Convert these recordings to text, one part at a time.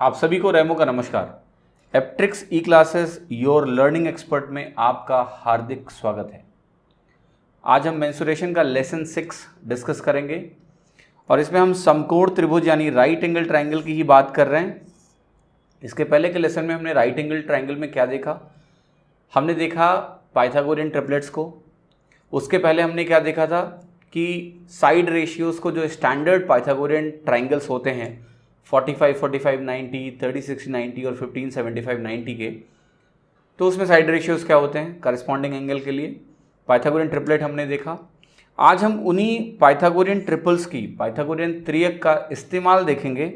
आप सभी को रेमो का नमस्कार। एप्ट्रिक्स ई क्लासेस योर लर्निंग एक्सपर्ट में आपका हार्दिक स्वागत है। आज हम मेंसुरेशन का लेसन 6 डिस्कस करेंगे और इसमें हम समकोण त्रिभुज यानी राइट एंगल ट्रायंगल की ही बात कर रहे हैं। इसके पहले के लेसन में हमने राइट एंगल ट्रायंगल में क्या देखा? हमने देखा पाइथागोरियन ट्रिपलेट्स को। उसके पहले हमने क्या देखा था कि साइड रेशियोज़ को, जो स्टैंडर्ड पाइथागोरियन ट्रायंगल्स होते हैं 45, 45, 90, 30, 60, 90 और 15, 75, 90 के, तो उसमें साइड रेशियोज़ क्या होते हैं करस्पॉन्डिंग एंगल के लिए। पाइथागोरियन ट्रिपलेट हमने देखा। आज हम उन्हीं पाइथागोरियन ट्रिपल्स की, पाइथागोरियन त्रियक का इस्तेमाल देखेंगे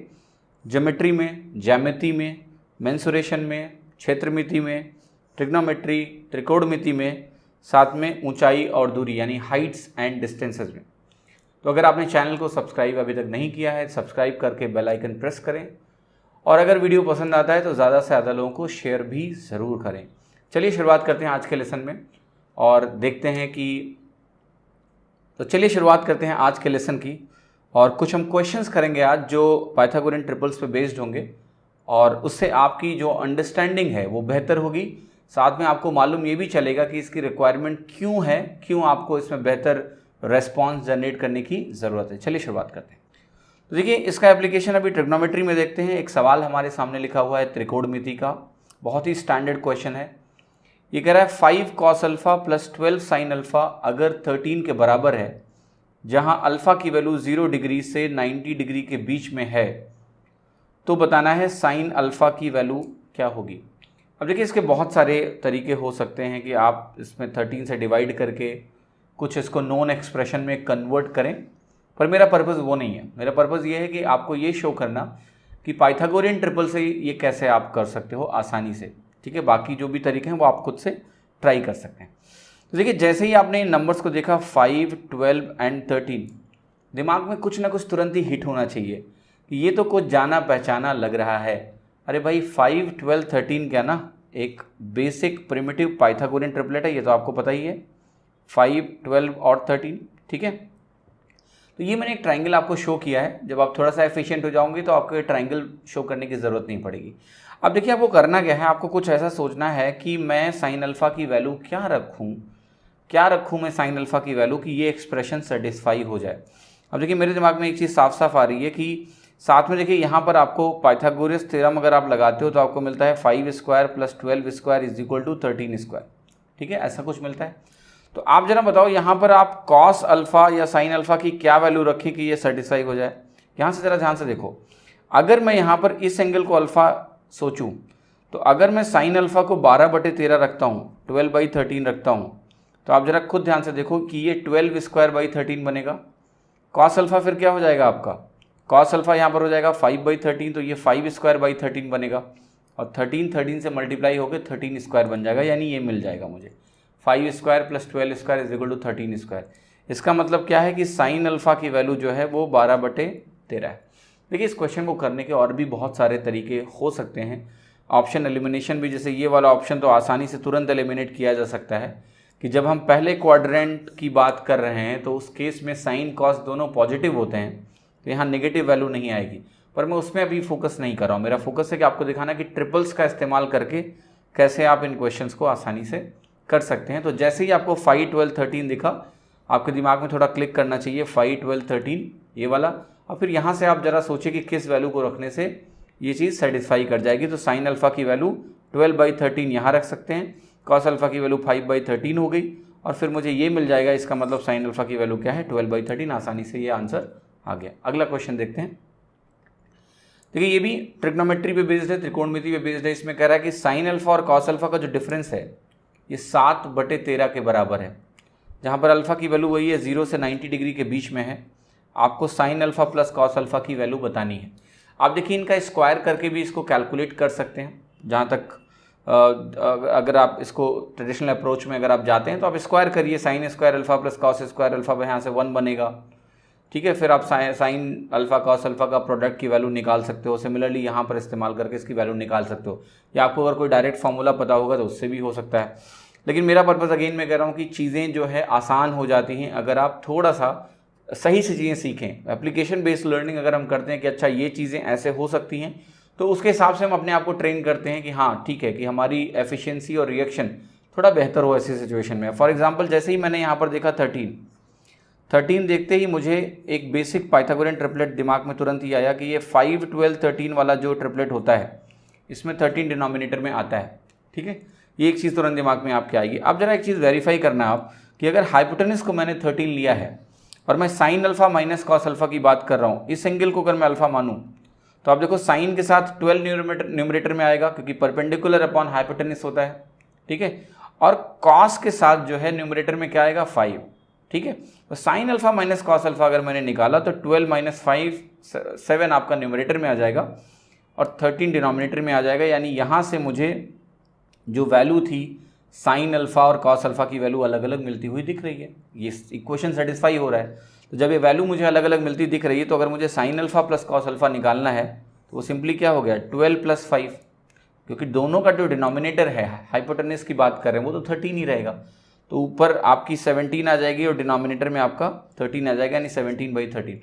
ज्योमेट्री में, ज्यामिति में, मेंसुरेशन में, क्षेत्रमिति में, ट्रिग्नोमेट्री, त्रिकोणमिति में, साथ में ऊंचाई और दूरी यानी हाइट्स एंड डिस्टेंसेस में। तो अगर आपने चैनल को सब्सक्राइब अभी तक नहीं किया है, सब्सक्राइब करके बेल आइकन प्रेस करें और अगर वीडियो पसंद आता है तो ज़्यादा से ज़्यादा लोगों को शेयर भी ज़रूर करें। चलिए शुरुआत करते हैं आज के लेसन में और देखते हैं कि चलिए शुरुआत करते हैं आज के लेसन की और कुछ हम क्वेश्चंस करेंगे आज जो पाइथागोरियन ट्रिपल्स पे बेस्ड होंगे और उससे आपकी जो अंडरस्टैंडिंग है वो बेहतर होगी। साथ में आपको मालूम ये भी चलेगा कि इसकी रिक्वायरमेंट क्यों है, क्यों आपको इसमें बेहतर रेस्पॉन्स जनरेट करने की ज़रूरत है। चलिए शुरुआत करते हैं। तो देखिए इसका एप्लीकेशन अभी ट्रिग्नोमेट्री में देखते हैं। एक सवाल हमारे सामने लिखा हुआ है त्रिकोणमिति का, बहुत ही स्टैंडर्ड क्वेश्चन है। ये कह रहा है 5 cos alpha plus 12 sin alpha अगर 13 के बराबर है, जहां अल्फ़ा की वैल्यू 0 डिग्री से 90 डिग्री के बीच में है, तो बताना है साइन अल्फ़ा की वैल्यू क्या होगी। अब देखिए इसके बहुत सारे तरीके हो सकते हैं कि आप इसमें 13 से डिवाइड करके कुछ इसको नॉन एक्सप्रेशन में कन्वर्ट करें, पर मेरा पर्पज़ वो नहीं है। मेरा पर्पज़ ये है कि आपको ये शो करना कि पाइथागोरियन ट्रिपल से ये कैसे आप कर सकते हो आसानी से, ठीक है। बाकी जो भी तरीके हैं वो आप खुद से ट्राई कर सकते हैं। तो देखिए जैसे ही आपने इन नंबर्स को देखा 5, 12 एंड 13, दिमाग में कुछ ना कुछ तुरंत ही हिट होना चाहिए कि ये तो कुछ जाना पहचाना लग रहा है। अरे भाई 5, 12, 13 क्या ना एक बेसिक प्रिमिटिव पाइथागोरियन ट्रिपलेट है, ये तो आपको पता ही है। 5, 12 और 13, ठीक है। तो ये मैंने एक ट्रायंगल आपको शो किया है। जब आप थोड़ा सा एफिशिएंट हो जाओगे तो आपको ये ट्रायंगल शो करने की ज़रूरत नहीं पड़ेगी। अब देखिए आपको करना क्या है, आपको कुछ ऐसा सोचना है कि मैं साइन अल्फ़ा की वैल्यू क्या रखूँ मैं साइन अल्फ़ा की वैल्यू कि ये एक्सप्रेशन सेटिस्फाई हो जाए। अब देखिए मेरे दिमाग में एक चीज़ साफ साफ आ रही है कि साथ में देखिए यहाँ पर आपको पाइथागोरस थ्योरम अगर आप लगाते हो तो आपको मिलता है 5 square plus 12 square is equal to 13 square, ठीक है, ऐसा कुछ मिलता है। तो आप जरा बताओ यहाँ पर आप कॉस अल्फ़ा या साइन अल्फ़ा की क्या वैल्यू रखें कि ये सेटिस्फाई हो जाए। यहाँ से ज़रा ध्यान से देखो, अगर मैं यहाँ पर इस एंगल को अल्फ़ा सोचूँ तो अगर मैं साइन अल्फ़ा को 12/13 रखता हूँ, 12/13 रखता हूँ, तो आप ज़रा खुद ध्यान से देखो कि ये 12 स्क्वायर बाई 13 बनेगा। कॉस अल्फ़ा फिर क्या हो जाएगा आपका, कॉस अल्फ़ा यहाँ पर हो जाएगा 5/13, तो ये 5 स्क्वायर बाई 13 बनेगा और 13 से मल्टीप्लाई होकर 13 स्क्वायर बन जाएगा, यानी ये मिल जाएगा मुझे 5 square plus 12 square is equal to 13 square. इसका मतलब क्या है कि साइन अल्फ़ा की वैल्यू जो है वो 12/13 है। देखिए इस क्वेश्चन को करने के और भी बहुत सारे तरीके हो सकते हैं। ऑप्शन एलिमिनेशन भी, जैसे ये वाला ऑप्शन तो आसानी से तुरंत एलिमिनेट किया जा सकता है कि जब हम पहले क्वाड्रेंट की बात कर रहे हैं तो उस केस में साइन कॉस दोनों पॉजिटिव होते हैं, तो यहाँ नेगेटिव वैल्यू नहीं आएगी। पर मैं उसमें अभी फोकस नहीं कर रहा हूँ। मेरा फोकस है कि आपको दिखाना कि ट्रिपल्स का इस्तेमाल करके कैसे आप इन क्वेश्चंस को आसानी से कर सकते हैं। तो जैसे ही आपको 5, 12, 13 दिखा, आपके दिमाग में थोड़ा क्लिक करना चाहिए 5, 12, 13 ये वाला, और फिर यहाँ से आप ज़रा सोचिए कि किस वैल्यू को रखने से ये चीज़ सेटिस्फाई कर जाएगी। तो साइन अल्फ़ा की वैल्यू 12/13 यहाँ रख सकते हैं, कॉस अल्फ़ा की वैल्यू 5/13 हो गई और फिर मुझे ये मिल जाएगा। इसका मतलब साइन अल्फ़ा की वैल्यू क्या है, 12/13। आसानी से ये आंसर आ गया। अगला क्वेश्चन देखते हैं। देखिए ये भी ट्रिग्नोमेट्री पे बेस्ड है, त्रिकोणमिति पे बेस्ड है। इसमें कह रहा है कि साइन अल्फ़ा और कॉस अल्फ़ा का जो डिफरेंस है ये 7/13 के बराबर है, जहाँ पर अल्फ़ा की वैल्यू वही है 0 से 90 डिग्री के बीच में है। आपको sine alpha plus cos alpha की वैल्यू बतानी है। आप देखिए इनका स्क्वायर करके भी इसको कैलकुलेट कर सकते हैं। जहाँ तक अगर आप इसको ट्रेडिशनल अप्रोच में अगर आप जाते हैं तो आप स्क्वायर करिए, sine square alpha plus cos square alpha, यहाँ से 1 बनेगा, ठीक है। फिर आप साइन अल्फ़ा कॉस अल्फ़ा का प्रोडक्ट की वैल्यू निकाल सकते हो। सिमिलरली यहाँ पर इस्तेमाल करके इसकी वैल्यू निकाल सकते हो, या आपको अगर कोई डायरेक्ट फार्मूला पता होगा तो उससे भी हो सकता है। लेकिन मेरा पर्पज़ अगेन मैं कह रहा हूँ कि चीज़ें जो है आसान हो जाती हैं अगर आप थोड़ा सा सही से चीज़ें सीखें। एप्लीकेशन बेस्ड लर्निंग अगर हम करते हैं कि अच्छा ये चीज़ें ऐसे हो सकती हैं, तो उसके हिसाब से हम अपने आप को ट्रेन करते हैं कि हाँ ठीक है कि हमारी एफिशिएंसी और रिएक्शन थोड़ा बेहतर हो ऐसी सिचुएशन में। फॉर एग्जांपल जैसे ही मैंने यहाँ पर देखा 13 देखते ही मुझे एक बेसिक पाइथागोरियन ट्रिपलेट दिमाग में तुरंत ही आया कि ये 5, 12, 13 वाला जो ट्रिपलेट होता है इसमें 13 डिनोमिनेटर में आता है। ठीक है, ये एक चीज़ तुरंत दिमाग में आपके आएगी। अब जरा एक चीज़ वेरीफाई करना आप कि अगर हाइपोटेनस को मैंने 13 लिया है और मैं sine alpha minus cos alpha की बात कर रहा हूँ, इस एंगल को अगर मैं अल्फा मानूँ तो आप देखो साइन के साथ 12 न्यूमरेटर में आएगा क्योंकि परपेंडिकुलर अपॉन हाइपोटेनस होता है। ठीक है, और कॉस के साथ जो है न्यूमरेटर में क्या आएगा 5। ठीक है, तो sine alpha minus cos alpha अगर मैंने निकाला तो 12 माइनस 5 7 आपका न्यूमरेटर में आ जाएगा और 13 डिनोमिनेटर में आ जाएगा। यानी यहाँ से मुझे जो वैल्यू थी साइन अल्फा और कॉस अल्फा की वैल्यू अलग अलग मिलती हुई दिख रही है। ये इक्वेशन सेटिस्फाई हो रहा है। तो जब ये वैल्यू मुझे अलग अलग मिलती दिख रही है तो अगर मुझे sine alpha plus cos alpha निकालना है तो वो सिंपली क्या हो गया 12 प्लस 5, क्योंकि दोनों का जो डिनोमिनेटर है हाइपोटेनस की बात कर रहे हैं वो तो 13 ही रहेगा। तो ऊपर आपकी 17 आ जाएगी और डिनोमिनेटर में आपका 13 आ जाएगा, यानी 17/13।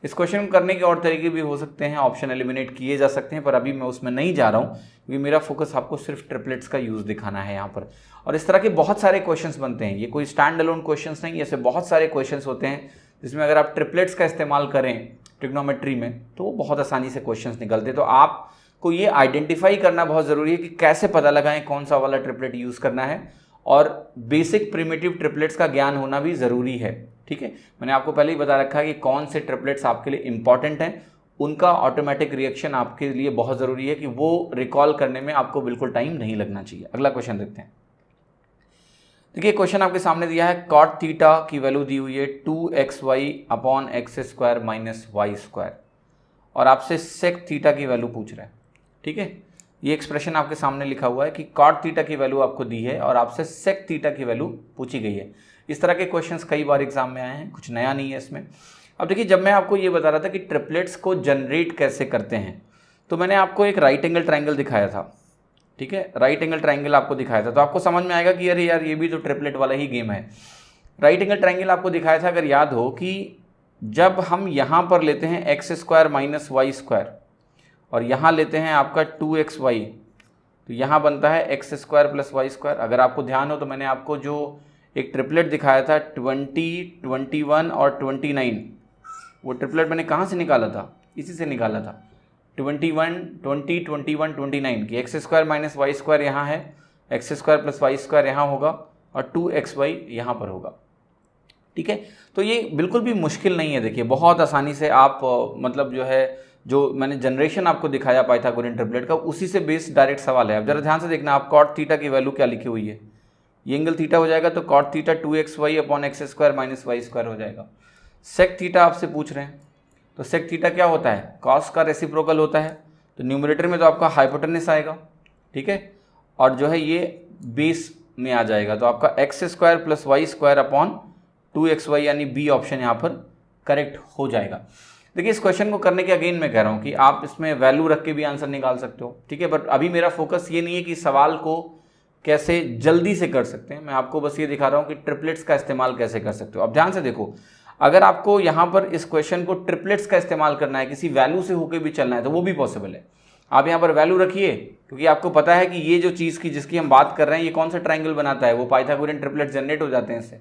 इस क्वेश्चन को करने के और तरीके भी हो सकते हैं, ऑप्शन एलिमिनेट किए जा सकते हैं, पर अभी मैं उसमें नहीं जा रहा हूँ क्योंकि मेरा फोकस आपको सिर्फ ट्रिपलेट्स का यूज़ दिखाना है यहाँ पर। और इस तरह के बहुत सारे क्वेश्चंस बनते हैं, ये कोई स्टैंड अलोन क्वेश्चंस नहीं, ऐसे बहुत सारे क्वेश्चंस होते हैं जिसमें अगर आप ट्रिपलेट्स का इस्तेमाल करें ट्रिग्नोमेट्री में तो वो बहुत आसानी से क्वेश्चंस निकलते हैं। तो आपको ये आइडेंटिफाई करना बहुत ज़रूरी है कि कैसे पता लगाएं कौन सा वाला ट्रिपलेट यूज़ करना है, और बेसिक प्रिमिटिव ट्रिपलेट्स का ज्ञान होना भी ज़रूरी है। ठीक है, मैंने आपको पहले ही बता रखा है कि कौन से ट्रिपलेट्स आपके लिए इंपॉर्टेंट हैं, उनका ऑटोमेटिक रिएक्शन आपके लिए बहुत ज़रूरी है कि वो रिकॉल करने में आपको बिल्कुल टाइम नहीं लगना चाहिए। अगला क्वेश्चन देखते हैं। देखिए क्वेश्चन आपके सामने दिया है कॉट थीटा की वैल्यू दी हुई है 2xy upon x² minus y² और आपसे सेक थीटा की वैल्यू पूछ रहा है। ठीक है, ये एक्सप्रेशन आपके सामने लिखा हुआ है कि कॉट थीटा की वैल्यू आपको दी है और आपसे सेक थीटा की वैल्यू पूछी गई है। इस तरह के क्वेश्चंस कई बार एग्जाम में आए हैं, कुछ नया नहीं है इसमें। अब देखिए जब मैं आपको ये बता रहा था कि ट्रिपलेट्स को जनरेट कैसे करते हैं तो मैंने आपको एक राइट एंगल ट्राइंगल दिखाया था। ठीक है, राइट एंगल ट्राइंगल आपको दिखाया था तो आपको समझ में आएगा कि अरे यार ये भी तो ट्रिपलेट वाला ही गेम है। राइट एंगल ट्राइंगल आपको दिखाया था, अगर याद हो, कि जब हम यहाँ पर लेते हैं x² माइनस y² और यहाँ लेते हैं आपका 2xy तो यहाँ बनता है x² प्लस y²। अगर आपको ध्यान हो तो मैंने आपको जो एक ट्रिपलेट दिखाया था 20, 21 और 29, वो ट्रिपलेट मैंने कहाँ से निकाला था, इसी से निकाला था 21, 20, 21, 29 की x² माइनस y² यहाँ है, x² प्लस y² यहाँ होगा और 2xy यहाँ पर होगा। ठीक है, तो ये बिल्कुल भी मुश्किल नहीं है। देखिए बहुत आसानी से आप मतलब जो है जो मैंने जनरेशन आपको दिखाया पाइथागोरियन ट्रिपलेट का उसी से बेस्ड डायरेक्ट सवाल है। अब जरा ध्यान से देखना, आप कॉट थीटा की वैल्यू क्या लिखी हुई है, ये एंगल थीटा हो जाएगा तो cot theta 2xy upon x² minus y² हो जाएगा। सेक थीटा आपसे पूछ रहे हैं तो सेक थीटा क्या होता है, कॉस का रेसिप्रोकल होता है, तो न्यूमरेटर में तो आपका हाइपोटेनस आएगा। ठीक है, और जो है ये बेस में आ जाएगा तो आपका x² plus y² upon 2xy यानी बी ऑप्शन यहाँ पर करेक्ट हो जाएगा। देखिए इस क्वेश्चन को करने के अगेन मैं कह रहा हूँ कि आप इसमें वैल्यू रख के भी आंसर निकाल सकते हो। ठीक है, बट अभी मेरा फोकस ये नहीं है कि सवाल को कैसे जल्दी से कर सकते हैं, मैं आपको बस ये दिखा रहा हूँ कि ट्रिपलेट्स का इस्तेमाल कैसे कर सकते हो। अब ध्यान से देखो, अगर आपको यहाँ पर इस क्वेश्चन को ट्रिपलेट्स का इस्तेमाल करना है, किसी वैल्यू से होकर भी चलना है तो वो भी पॉसिबल है। आप यहाँ पर वैल्यू रखिए क्योंकि आपको पता है कि ये जो चीज़ की जिसकी हम बात कर रहे हैं ये कौन सा ट्राइंगल बनाता है, वो पाइथागोरियन ट्रिपलेट जनरेट हो जाते हैं इससे।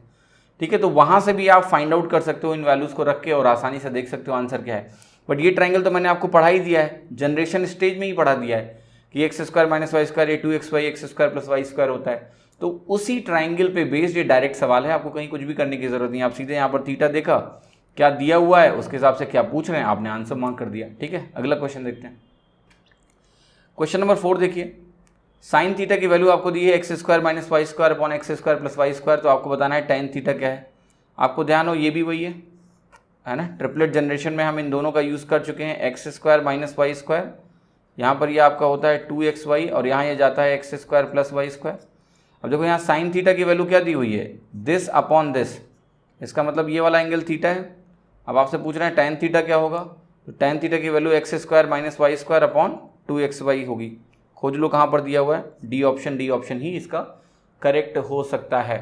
ठीक है, तो वहाँ से भी आप फाइंड आउट कर सकते हो इन वैल्यूज़ को रख के और आसानी से देख सकते हो आंसर क्या है। बट ये ट्राइंगल तो मैंने आपको पढ़ा ही दिया है, जनरेशन स्टेज में ही पढ़ा दिया है कि x² माइनस y² ये 2xy x² प्लस y² होता है। तो उसी ट्राइंगल पे बेस्ड ये डायरेक्ट सवाल है, आपको कहीं कुछ भी करने की जरूरत नहीं। आप सीधे यहाँ पर थीटा देखा क्या दिया हुआ है उसके हिसाब से क्या पूछ रहे हैं आपने आंसर मार्क कर दिया। ठीक है, अगला क्वेश्चन देखते हैं। क्वेश्चन नंबर 4 देखिए, साइन थीटा की वैल्यू आपको दी है x² minus y² upon x² plus y², तो आपको बताना है टेन थीटा क्या है। आपको ध्यान हो ये भी वही है ना, ट्रिपलेट जनरेशन में हम इन दोनों का यूज़ कर चुके हैं, x² माइनस y², यहाँ पर ये आपका होता है 2xy और यहाँ ये जाता है x² प्लस y²। अब देखो यहाँ साइन थीटा की वैल्यू क्या दी हुई है, दिस अपॉन दिस, इसका मतलब ये वाला एंगल थीटा है। अब आपसे पूछ रहे हैं टेन थीटा क्या होगा, तो टेन थीटा की value x² minus y² upon 2xy होगी। खोज लो कहाँ पर दिया हुआ है, डी ऑप्शन ही इसका करेक्ट हो सकता है।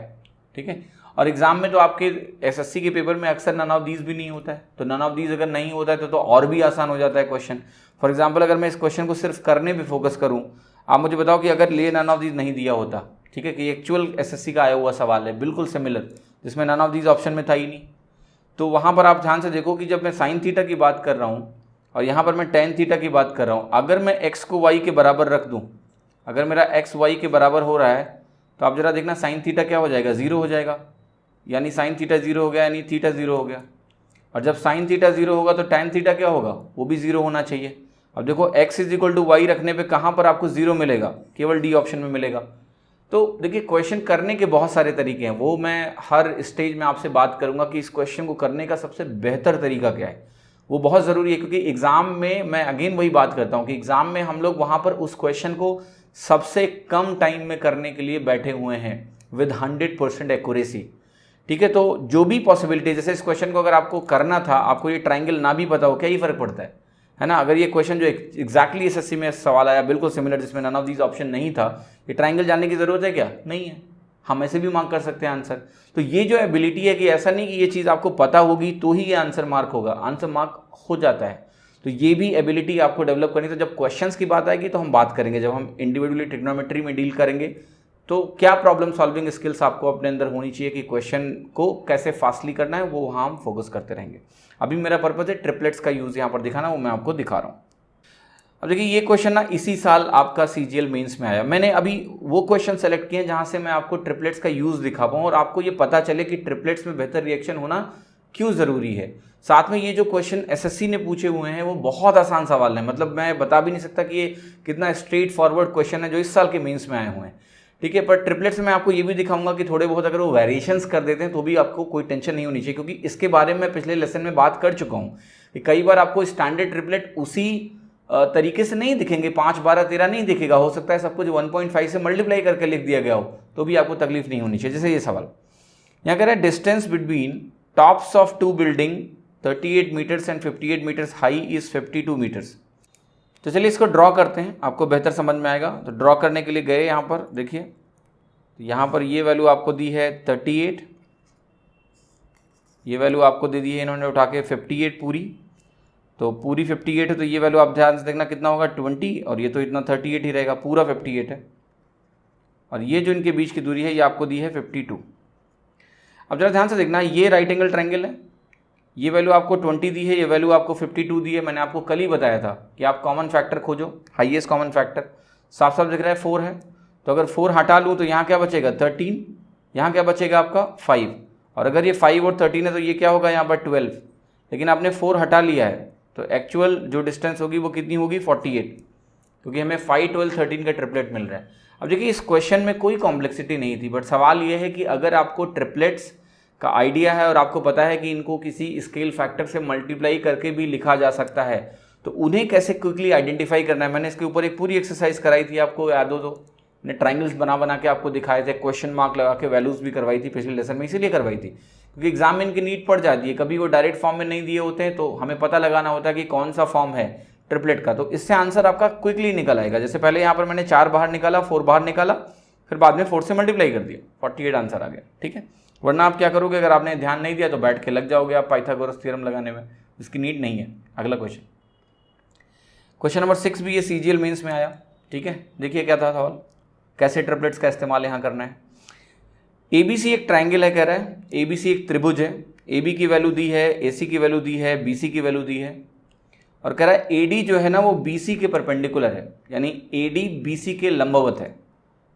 ठीक है, और एग्जाम में तो आपके एसएससी के पेपर में अक्सर नन ऑफ दीज भी नहीं होता है, तो नन ऑफ दीज अगर नहीं होता है तो और भी आसान हो जाता है क्वेश्चन। फॉर एग्जाम्पल अगर मैं इस क्वेश्चन को सिर्फ करने पे फोकस करूँ, आप मुझे बताओ कि अगर ले नन ऑफ दीज नहीं दिया होता, ठीक है, कि एक्चुअल एसएससी का आया हुआ सवाल है बिल्कुल सिमिलर, जिसमें नन ऑफ दीज ऑप्शन में था ही नहीं, तो वहाँ पर आप ध्यान से देखो कि जब मैं साइन थीटा की बात कर रहा हूँ और यहाँ पर मैं टेन थीटा की बात कर रहा हूँ, अगर मैं एक्स को वाई के बराबर रख दूँ, अगर मेरा एक्स वाई के बराबर हो रहा है, तो आप जरा देखना साइन थीटा क्या हो जाएगा, जीरो हो जाएगा, यानी साइन थीटा जीरो हो गया, यानी थीटा जीरो हो गया। और जब साइन थीटा जीरो होगा तो टेन थीटा क्या होगा, वो भी जीरो होना चाहिए। अब देखो x is equal to Y रखने पे कहाँ पर आपको जीरो मिलेगा, केवल डी ऑप्शन में मिलेगा। तो देखिए क्वेश्चन करने के बहुत सारे तरीके हैं, वो मैं हर स्टेज में आपसे बात करूंगा कि इस क्वेश्चन को करने का सबसे बेहतर तरीका क्या है, वो बहुत ज़रूरी है। क्योंकि एग्ज़ाम में मैं अगेन वही बात करता हूँ कि एग्ज़ाम में हम लोग वहाँ पर उस क्वेश्चन को सबसे कम टाइम में करने के लिए बैठे हुए हैं विद 100% एक्यूरेसी, ठीक है। तो जो भी पॉसिबिलिटी, जैसे इस क्वेश्चन को अगर आपको करना था, आपको ये ट्राइंगल ना भी पता हो, क्या ही फर्क पड़ता है ना। अगर ये क्वेश्चन जो एग्जैक्टली एसएससी में सवाल आया बिल्कुल सिमिलर, जिसमें नन ऑफ दीज ऑप्शन नहीं था, ये ट्राइंगल जानने की ज़रूरत है क्या, नहीं है, हम ऐसे भी मार्क कर सकते हैं आंसर। तो ये जो एबिलिटी है कि ऐसा नहीं कि ये चीज़ आपको पता होगी तो ही ये आंसर मार्क होगा, आंसर मार्क हो जाता है। तो ये भी एबिलिटी आपको डेवलप करनी। तो जब क्वेश्चंस की बात आएगी तो हम बात करेंगे, जब हम इंडिविजुअली ट्रिग्नोमेट्री में डील करेंगे तो क्या प्रॉब्लम सॉल्विंग स्किल्स आपको अपने अंदर होनी चाहिए कि क्वेश्चन को कैसे फास्टली करना है, वो वहाँ हम फोकस करते रहेंगे। अभी मेरा पर्पज़ है ट्रिपलेट्स का यूज़ यहाँ पर दिखाना, वो मैं आपको दिखा रहा हूँ। अब देखिए ये क्वेश्चन ना इसी साल आपका सीजीएल मेंस में आया। मैंने अभी वो क्वेश्चन सेलेक्ट किए हैं जहाँ से मैं आपको ट्रिपलेट्स का यूज़ दिखा पाऊँ और आपको ये पता चले कि ट्रिपलेट्स में बेहतर रिएक्शन होना क्यों ज़रूरी है। साथ में ये जो क्वेश्चन एसएससी ने पूछे हुए हैं वो बहुत आसान सवाल है, मतलब मैं बता भी नहीं सकता कि ये कितना स्ट्रेट फॉरवर्ड क्वेश्चन है जो इस साल के मेंस में आए हुए हैं, ठीक है। पर ट्रिपलेट्स में आपको ये भी दिखाऊंगा कि थोड़े बहुत अगर वो वेरिएशंस कर देते हैं तो भी आपको कोई टेंशन नहीं होनी चाहिए, क्योंकि इसके बारे में पिछले लेसन में बात कर चुका हूँ कि कई बार आपको स्टैंडर्ड ट्रिपलेट उसी तरीके से नहीं दिखेंगे, 5, 12, 13 नहीं दिखेगा, हो सकता है सब कुछ 1.5 से मल्टीप्लाई करके लिख दिया गया हो, तो भी आपको तकलीफ नहीं होनी चाहिए। जैसे ये सवाल यहाँ कह रहा है distance between tops of 2 building 38 metres and 58 metres high is 52 metres. तो चलिए इसको ड्रॉ करते हैं, आपको बेहतर समझ में आएगा। तो ड्रॉ करने के लिए गए यहाँ पर, देखिए तो यहाँ पर ये वैल्यू आपको दी है 38, ये वैल्यू आपको दे दी है इन्होंने उठा के 58 पूरी, तो पूरी 58 है, तो ये वैल्यू आप ध्यान से देखना कितना होगा 20, और ये तो इतना 38 ही रहेगा, पूरा 58 है। और ये जो इनके बीच की दूरी है ये आपको दी है 52। अब जरा ध्यान से देखना, ये राइट एंगल ट्रायंगल है, ये वैल्यू आपको 20 दी है, ये वैल्यू आपको 52 दी है। मैंने आपको कल ही बताया था कि आप कॉमन फैक्टर खोजो, हाईएस्ट कॉमन फैक्टर। साफ साफ दिख रहा है 4 है, तो अगर 4 हटा लूँ तो यहाँ क्या बचेगा 13, यहाँ क्या बचेगा आपका 5, और अगर ये 5 और 13 है तो ये क्या होगा यहाँ पर 12। लेकिन आपने 4 हटा लिया है तो एक्चुअल जो डिस्टेंस होगी वो कितनी होगी 48, क्योंकि हमें 5, 12, 13 का ट्रिपलेट मिल रहा है। अब देखिए इस क्वेश्चन में कोई कॉम्प्लेक्सिटी नहीं थी, बट सवाल ये है कि अगर आपको ट्रिपलेट्स का आइडिया है और आपको पता है कि इनको किसी स्केल फैक्टर से मल्टीप्लाई करके भी लिखा जा सकता है, तो उन्हें कैसे क्विकली आइडेंटिफाई करना है। मैंने इसके ऊपर एक पूरी एक्सरसाइज कराई थी, आपको याद हो तो मैंने ट्राइंगल्स बना के आपको दिखाए थे, क्वेश्चन मार्क लगा के वैल्यूज भी करवाई थी पिछले लेसन में, इसीलिए करवाई थी क्योंकि एग्जाम में इनकी नीड पड़ जाती है। कभी वो डायरेक्ट फॉर्म में नहीं दिए होते हैं तो हमें पता लगाना होता है कि कौन सा फॉर्म है ट्रिपलेट का, तो इससे आंसर आपका क्विकली निकल आएगा। जैसे पहले यहाँ पर मैंने 4 बाहर निकाला, 4 बाहर निकाला, फिर बाद में 4 से मल्टीप्लाई कर दिया, 48 आंसर आ गया, ठीक है। वरना आप क्या करोगे, अगर आपने ध्यान नहीं दिया तो बैठ के लग जाओगे आप पाइथागोरस थ्योरम लगाने में, इसकी नीड नहीं है। अगला क्वेश्चन नंबर 6 भी ये सीजीएल मेंस में आया, ठीक है। देखिए क्या था सवाल, कैसे ट्रिपलेट्स का इस्तेमाल यहाँ करना है। एबीसी एक ट्राइंगल है, कह रहा है एबीसी एक त्रिभुज है, एबी की वैल्यू दी है, एसी की वैल्यू दी है, बीसी की वैल्यू दी है, और कह रहा है एडी जो है ना वो बीसी के परपेंडिकुलर है, यानी एडी बीसी के लंबवत है।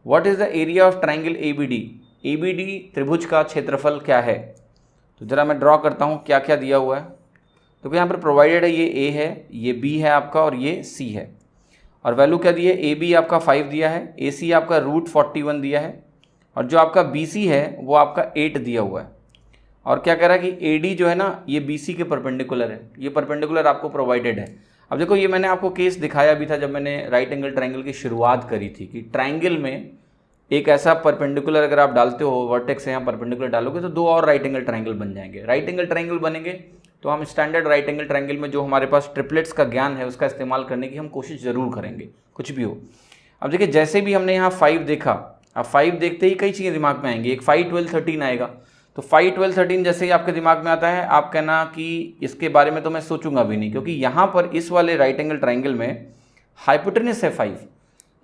What is the area of triangle ABD, ABD त्रिभुज का क्षेत्रफल क्या है। तो जरा मैं ड्रॉ करता हूँ क्या क्या दिया हुआ है। तो यहाँ पर प्रोवाइडेड है, ये ए है, ये बी है आपका, और ये सी है, और वैल्यू क्या दी है, ए बी आपका 5 दिया है, ए सी आपका √41 दिया है, और जो आपका बी सी है वो आपका 8 दिया हुआ है। और क्या कह रहा है कि ए डी जो है ना ये बी सी के परपेंडिकुलर है, ये परपेंडिकुलर आपको प्रोवाइडेड है। अब देखो ये मैंने आपको केस दिखाया भी था जब मैंने राइट एंगल ट्राइंगल की शुरुआत करी थी कि ट्राइंगल में एक ऐसा परपेंडिकुलर अगर आप डालते हो, वर्टेक्स से यहाँ परपेंडिकुलर डालोगे तो 2 और राइट एंगल ट्राइंगल बन जाएंगे। राइट एंगल ट्राइंगल बनेंगे तो हम स्टैंडर्ड राइट एंगल ट्राइंगल में जो हमारे पास ट्रिपलेट्स का ज्ञान है उसका इस्तेमाल करने की हम कोशिश ज़रूर करेंगे, कुछ भी हो। अब देखिए जैसे भी हमने यहाँ 5 देखा, अब 5 देखते ही कई चीज़ें दिमाग में आएंगी, एक 5, 12, 13 आएगा, तो 5, 12, 13 जैसे ही आपके दिमाग में आता है आप कहना कि इसके बारे में तो मैं सोचूंगा भी नहीं, क्योंकि यहाँ पर इस वाले राइट एंगल ट्राइंगल में हाइपोटेनस है 5,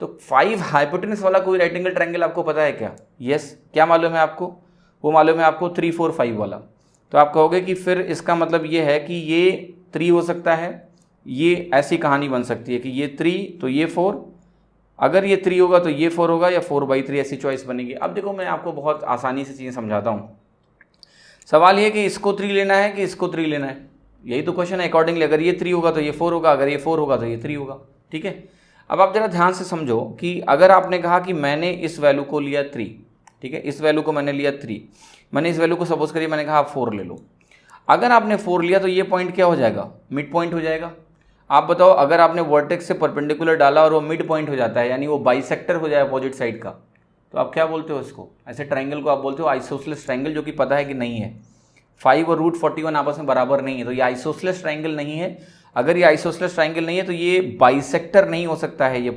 तो 5 हाइपोटेनस वाला कोई राइट एंगल ट्राइंगल आपको पता है क्या? यस, क्या मालूम है आपको? वो मालूम है आपको 3, 4, 5 वाला। तो आप कहोगे कि फिर इसका मतलब ये है कि ये 3 हो सकता है, ये ऐसी कहानी बन सकती है कि ये 3 तो ये 4, अगर ये 3 होगा तो ये 4 होगा, या 4/3 ऐसी चॉइस बनेगी। अब देखो मैं आपको बहुत आसानी से चीज़ें समझाता हूँ। सवाल ये कि इसको 3 लेना है कि इसको 3 लेना है, यही तो क्वेश्चन है। अकॉर्डिंगली अगर ये 3 होगा तो ये 4 होगा, अगर ये 4 होगा तो ये 3 होगा। ठीक है, अब आप जरा ध्यान से समझो कि अगर आपने कहा कि मैंने इस वैल्यू को लिया 3, ठीक है, इस वैल्यू को मैंने लिया 3, मैंने इस वैल्यू को सपोज करिए मैंने कहा आप 4 ले लो। अगर आपने 4 लिया तो ये पॉइंट क्या हो जाएगा? मिड पॉइंट हो जाएगा। आप बताओ, अगर आपने वर्टेक्स से परपेंडिकुलर डाला और वो मिड पॉइंट हो जाता है, यानी वो बाइसेक्टर हो जाए अपोजिट साइड का, तो आप क्या बोलते हो इसको? ऐसे ट्राइंगल को आप बोलते हो आइसोसेलेस ट्राइंगल, जो कि पता है कि नहीं है 5 और √41 आपस में बराबर नहीं है, तो ये आइसोसेलेस ट्राइंगल नहीं है। अगर ये आइसोसेलेस ट्राइंगल नहीं है तो ये बाइसेक्टर नहीं हो सकता है। ये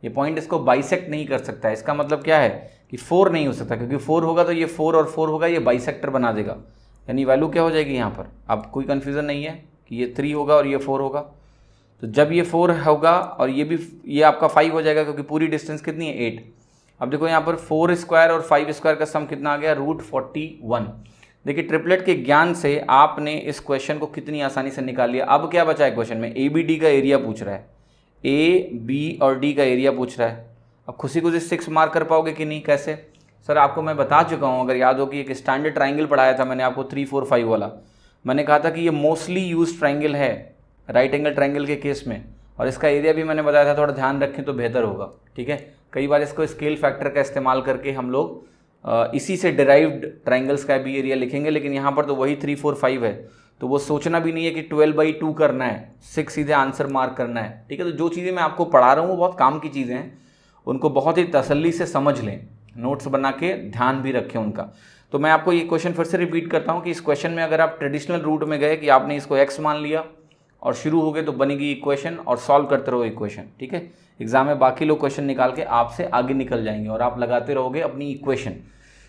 पॉइंट इसको बाइसेक्ट नहीं कर सकता है। इसका मतलब क्या है कि 4 नहीं हो सकता, क्योंकि 4 होगा तो ये 4 और 4 होगा, ये बाइसेक्टर बना देगा, यानी वैल्यू क्या हो जाएगी यहाँ पर? अब कोई कन्फ्यूज़न नहीं है कि ये 3 होगा और ये 4 होगा। तो जब ये 4 होगा और ये आपका 5 हो जाएगा, क्योंकि पूरी डिस्टेंस कितनी है 8। अब देखो यहाँ पर 4 स्क्वायर और 5 स्क्वायर का सम कितना आ गया? √41। देखिए ट्रिपलेट के ज्ञान से आपने इस क्वेश्चन को कितनी आसानी से निकाल लिया। अब क्या बचा है क्वेश्चन में? ABD का एरिया पूछ रहा है, AB और D का एरिया पूछ रहा है। अब खुशी खुशी 6 मार्क कर पाओगे कि नहीं? कैसे सर? आपको मैं बता चुका हूँ, अगर याद हो कि एक स्टैंडर्ड ट्राइंगल पढ़ाया था मैंने आपको 3, 4, 5 वाला। मैंने कहा था कि ये मोस्टली यूज ट्राइंगल है राइट एंगल ट्राइंगल के केस में, और इसका एरिया भी मैंने बताया था, थोड़ा ध्यान रखें तो बेहतर होगा। ठीक है, कई बार इसको स्केल फैक्टर का इस्तेमाल करके हम लोग इसी से डिराइव्ड ट्राइंगल्स का भी एरिया लिखेंगे, लेकिन यहाँ पर तो वही 3, 4, 5 है, तो वो सोचना भी नहीं है कि 12/2 करना है, 6 सीधे आंसर मार्क करना है। ठीक है, तो जो चीज़ें मैं आपको पढ़ा रहा हूँ वो बहुत काम की चीज़ें हैं, उनको बहुत ही तसल्ली से समझ लें, नोट्स बना के ध्यान भी रखें उनका। तो मैं आपको ये क्वेश्चन फिर से रिपीट करता हूँ कि इस क्वेश्चन में अगर आप ट्रेडिशनल रूट में गए कि आपने इसको x मान लिया और शुरू हो गए, तो बनेगी इक्वेशन और सॉल्व करते रहो इक्वेशन। ठीक है, एग्जाम में बाकी लोग क्वेश्चन निकाल के आपसे आगे निकल जाएंगे और आप लगाते रहोगे अपनी इक्वेशन।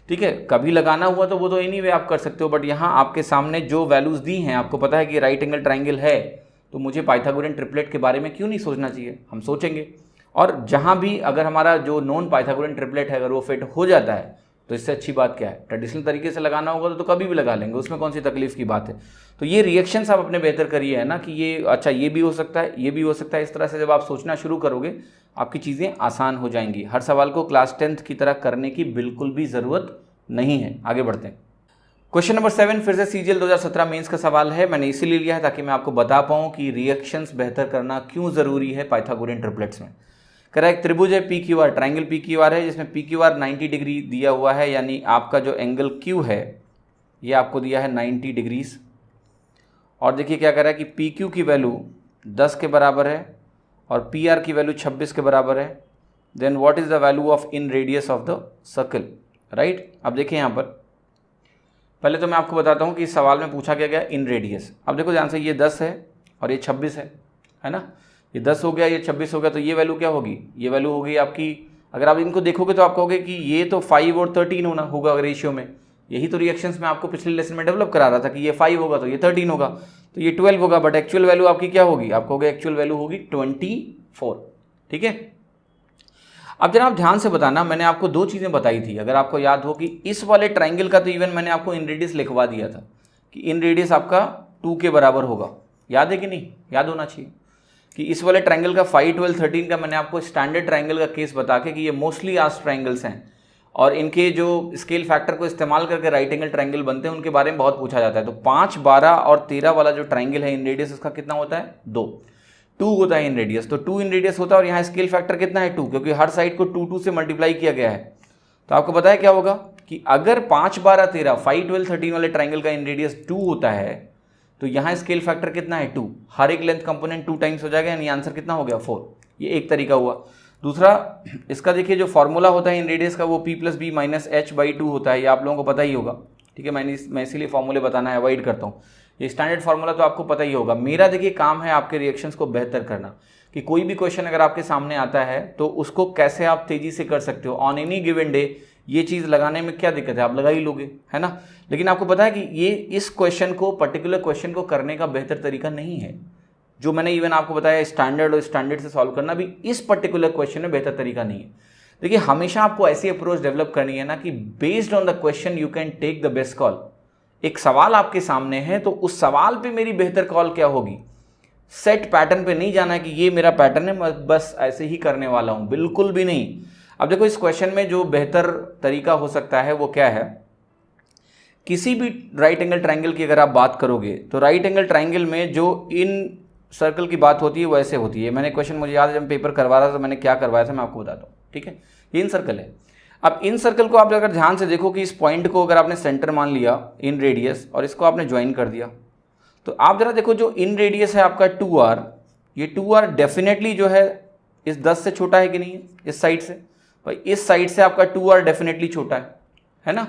ठीक है, कभी लगाना हुआ तो वो तो एनीवे आप कर सकते हो, बट यहाँ आपके सामने जो वैल्यूज़ दी हैं, आपको पता है कि राइट एंगल ट्राइंगल है, तो मुझे पाइथागोरियन ट्रिपलेट के बारे में क्यों नहीं सोचना चाहिए? हम सोचेंगे, और जहाँ भी अगर हमारा जो नॉन पाइथागोरियन ट्रिपलेट है अगर वो फिट हो जाता है तो इससे अच्छी बात क्या है? ट्रेडिशनल तरीके से लगाना होगा तो कभी भी लगा लेंगे, उसमें कौन सी तकलीफ की बात है। तो ये रिएक्शंस आप अपने बेहतर करिए, है ना, कि ये अच्छा ये भी हो सकता है, ये भी हो सकता है। इस तरह से जब आप सोचना शुरू करोगे आपकी चीज़ें आसान हो जाएंगी। हर सवाल को क्लास 10th की तरह करने की बिल्कुल भी ज़रूरत नहीं है। आगे बढ़ते हैं। क्वेश्चन नंबर 7 फिर से CGL 2017 मेंस का सवाल है। मैंने इसीलिए लिया है ताकि मैं आपको बता पाऊँ कि रिएक्शंस बेहतर करना क्यों ज़रूरी है पाइथागोरियन ट्रिपलेट्स में। करा एक त्रिभुज है PQR, ट्राइंगल PQR है, जिसमें PQR 90 डिग्री दिया हुआ है, यानी आपका जो एंगल Q है ये आपको दिया है 90 डिग्रीज। और देखिए क्या कर रहा है कि PQ की वैल्यू 10 के बराबर है और PR की वैल्यू 26 के बराबर है। Then what is the value of in radius of the circle, right. अब देखिए यहाँ पर पहले तो मैं आपको बताता हूँ कि इस सवाल में पूछा क्या गया इन रेडियस। अब देखो ध्यान से, ये 10 है और ये 26 है ना, ये 10 हो गया, ये 26 हो गया, तो ये वैल्यू क्या होगी? ये वैल्यू होगी आपकी, अगर आप इनको देखोगे तो आप कहोगे कि ये तो 5 और 13 होना होगा रेशियो में। यही तो रिएक्शंस में आपको पिछले लेसन में डेवलप करा रहा था कि ये 5 होगा तो ये 13 होगा, तो ये 12 होगा, बट एक्चुअल वैल्यू आपकी क्या होगी? आप कहोगे एक्चुअल वैल्यू होगी 24। ठीक है, अब जरा आप ध्यान से बताना, मैंने आपको 2 चीज़ें बताई थी, अगर आपको याद हो कि इस वाले ट्राइंगल का तो इवन मैंने आपको इन रेडियस लिखवा दिया था कि इन रेडियस आपका 2 के बराबर होगा। याद है कि नहीं? याद होना चाहिए कि इस वाले ट्राइंगल का 5, 12, 13 का मैंने आपको स्टैंडर्ड ट्राइंगल का केस बता के कि ये मोस्टली आस्क ट्राइंगल्स हैं और इनके जो स्केल फैक्टर को इस्तेमाल करके राइट एंगल ट्राइंगल बनते हैं उनके बारे में बहुत पूछा जाता है। तो 5, 12 और 13 वाला जो ट्राइंगल है इन रेडियस, उसका कितना होता है? 2 होता है इन रेडियस। तो 2 इन रेडियस होता है और यहाँ स्केल फैक्टर कितना है? 2, क्योंकि हर साइड को 2 से मल्टीप्लाई किया गया है। तो आपको पता है क्या होगा कि अगर 5, 12, 13, 5, 12, 13 वाले ट्राइंगल का इन रेडियस 2 होता है तो यहाँ स्केल फैक्टर कितना है? 2। हर एक लेंथ कंपोनेंट 2 टाइम्स हो जाएगा, यानी आंसर कितना हो गया? 4। ये एक तरीका हुआ। दूसरा, इसका देखिए जो फॉर्मूला होता है इन रेडियस का वो P+B-H/2 होता है, ये आप लोगों को पता ही होगा। ठीक है, मैं इसीलिए फॉर्मूले बताना अवॉइड करता हूँ। ये स्टैंडर्ड फार्मूला तो आपको पता ही होगा। मेरा देखिए काम है आपके रिएक्शंस को बेहतर करना, कि कोई भी क्वेश्चन अगर आपके सामने आता है तो उसको कैसे आप तेजी से कर सकते हो। ऑन एनी गिवन डे ये चीज़ लगाने में क्या दिक्कत है, आप लगा ही लोगे, है ना। लेकिन आपको पता है कि ये इस क्वेश्चन को, पर्टिकुलर क्वेश्चन को करने का बेहतर तरीका नहीं है। जो मैंने इवन आपको बताया स्टैंडर्ड और स्टैंडर्ड से सॉल्व करना भी इस पर्टिकुलर क्वेश्चन में बेहतर तरीका नहीं है। देखिए हमेशा आपको ऐसी अप्रोच डेवलप करनी है ना कि based on the question you can take the best call. एक सवाल आपके सामने है तो उस सवाल पे मेरी बेहतर कॉल क्या होगी। सेट पैटर्न पे नहीं जाना है कि ये मेरा पैटर्न है, मैं बस ऐसे ही करने वाला हूं, बिल्कुल भी नहीं। अब देखो इस क्वेश्चन में जो बेहतर तरीका हो सकता है वो क्या है, किसी भी राइट एंगल ट्रायंगल की अगर आप बात करोगे तो राइट एंगल ट्रायंगल में जो इन सर्कल की बात होती है वो ऐसे होती है। मैंने क्वेश्चन, मुझे याद है जब पेपर करवा रहा था तो मैंने क्या करवाया था मैं आपको बताता हूँ, ठीक है। ये इन सर्कल है। अब इन सर्कल को आप अगर ध्यान से देखो कि इस पॉइंट को अगर आपने सेंटर मान लिया इन रेडियस और इसको आपने ज्वाइन कर दिया, तो आप जरा देखो जो इन रेडियस है आपका 2r, ये 2r डेफिनेटली जो है इस 10 से छोटा है कि नहीं है, इस साइड से। भाई इस साइड से आपका 2r डेफिनेटली छोटा है ना।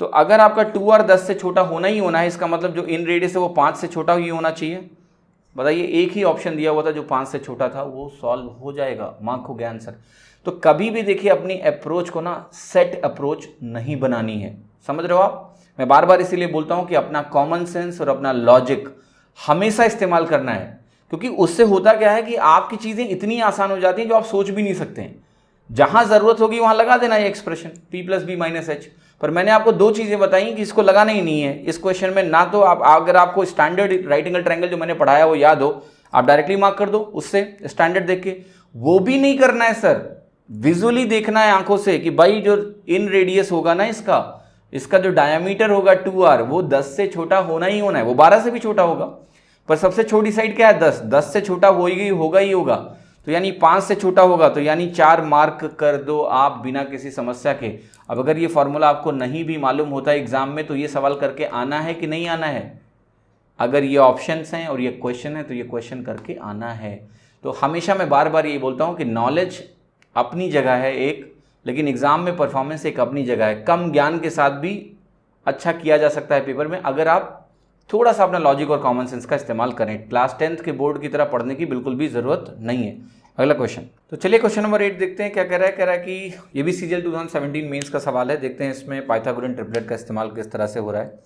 तो अगर आपका 2r 10 से छोटा होना ही होना है, इसका मतलब जो इन रेडियस है वो 5 से छोटा ही होना चाहिए। बताइए, एक ही ऑप्शन दिया हुआ था जो 5 से छोटा था, वो सॉल्व हो जाएगा, मार्क हो गया आंसर। तो कभी भी देखिए अपनी अप्रोच को ना सेट अप्रोच नहीं बनानी है, समझ रहे हो आप। मैं बार बार इसीलिए बोलता हूं कि अपना कॉमन सेंस और अपना लॉजिक हमेशा इस्तेमाल करना है, क्योंकि उससे होता क्या है कि आपकी चीजें इतनी आसान हो जाती हैं जो आप सोच भी नहीं सकते हैं। जहां जरूरत होगी वहां लगा देना ये एक्सप्रेशन p + b - h। पर मैंने आपको दो चीजें बताई कि इसको लगाना ही नहीं है इस क्वेश्चन में। ना तो आप, अगर आपको स्टैंडर्ड राइट एंगल ट्रायंगल जो मैंने पढ़ाया वो याद हो, आप डायरेक्टली मार्क कर दो उससे स्टैंडर्ड देख के। वो भी नहीं करना है सर, विजुअली देखना है आंखों से कि भाई जो इन रेडियस होगा ना इसका जो डायमीटर होगा 2r वो 10 से छोटा होना ही होना है। वो 12 से भी छोटा होगा, पर सबसे छोटी साइड क्या है 10 से छोटा होगा ही होगा। तो यानी 5 से छोटा होगा, तो यानी 4 मार्क कर दो आप बिना किसी समस्या के। अब अगर ये फॉर्मूला आपको नहीं भी मालूम होता एग्जाम में तो ये सवाल करके आना है कि नहीं आना है। अगर ये ऑप्शंस हैं और ये क्वेश्चन है तो ये क्वेश्चन करके आना है। तो हमेशा मैं बार बार ये बोलता हूँ कि नॉलेज अपनी जगह है एक, लेकिन एग्जाम में परफॉर्मेंस एक अपनी जगह है। कम ज्ञान के साथ भी अच्छा किया जा सकता है पेपर में, अगर आप थोड़ा सा अपना लॉजिक और कॉमन सेंस का इस्तेमाल करें। क्लास 10th के बोर्ड की तरह पढ़ने की बिल्कुल भी जरूरत नहीं है। अगला क्वेश्चन, तो चलिए क्वेश्चन नंबर 8 देखते हैं क्या कह रहा है कि ये भी CGL 2017 मेंस का सवाल है। देखते हैं इसमें पाइथागोरन ट्रिपलेट का इस्तेमाल किस तरह से हो रहा है।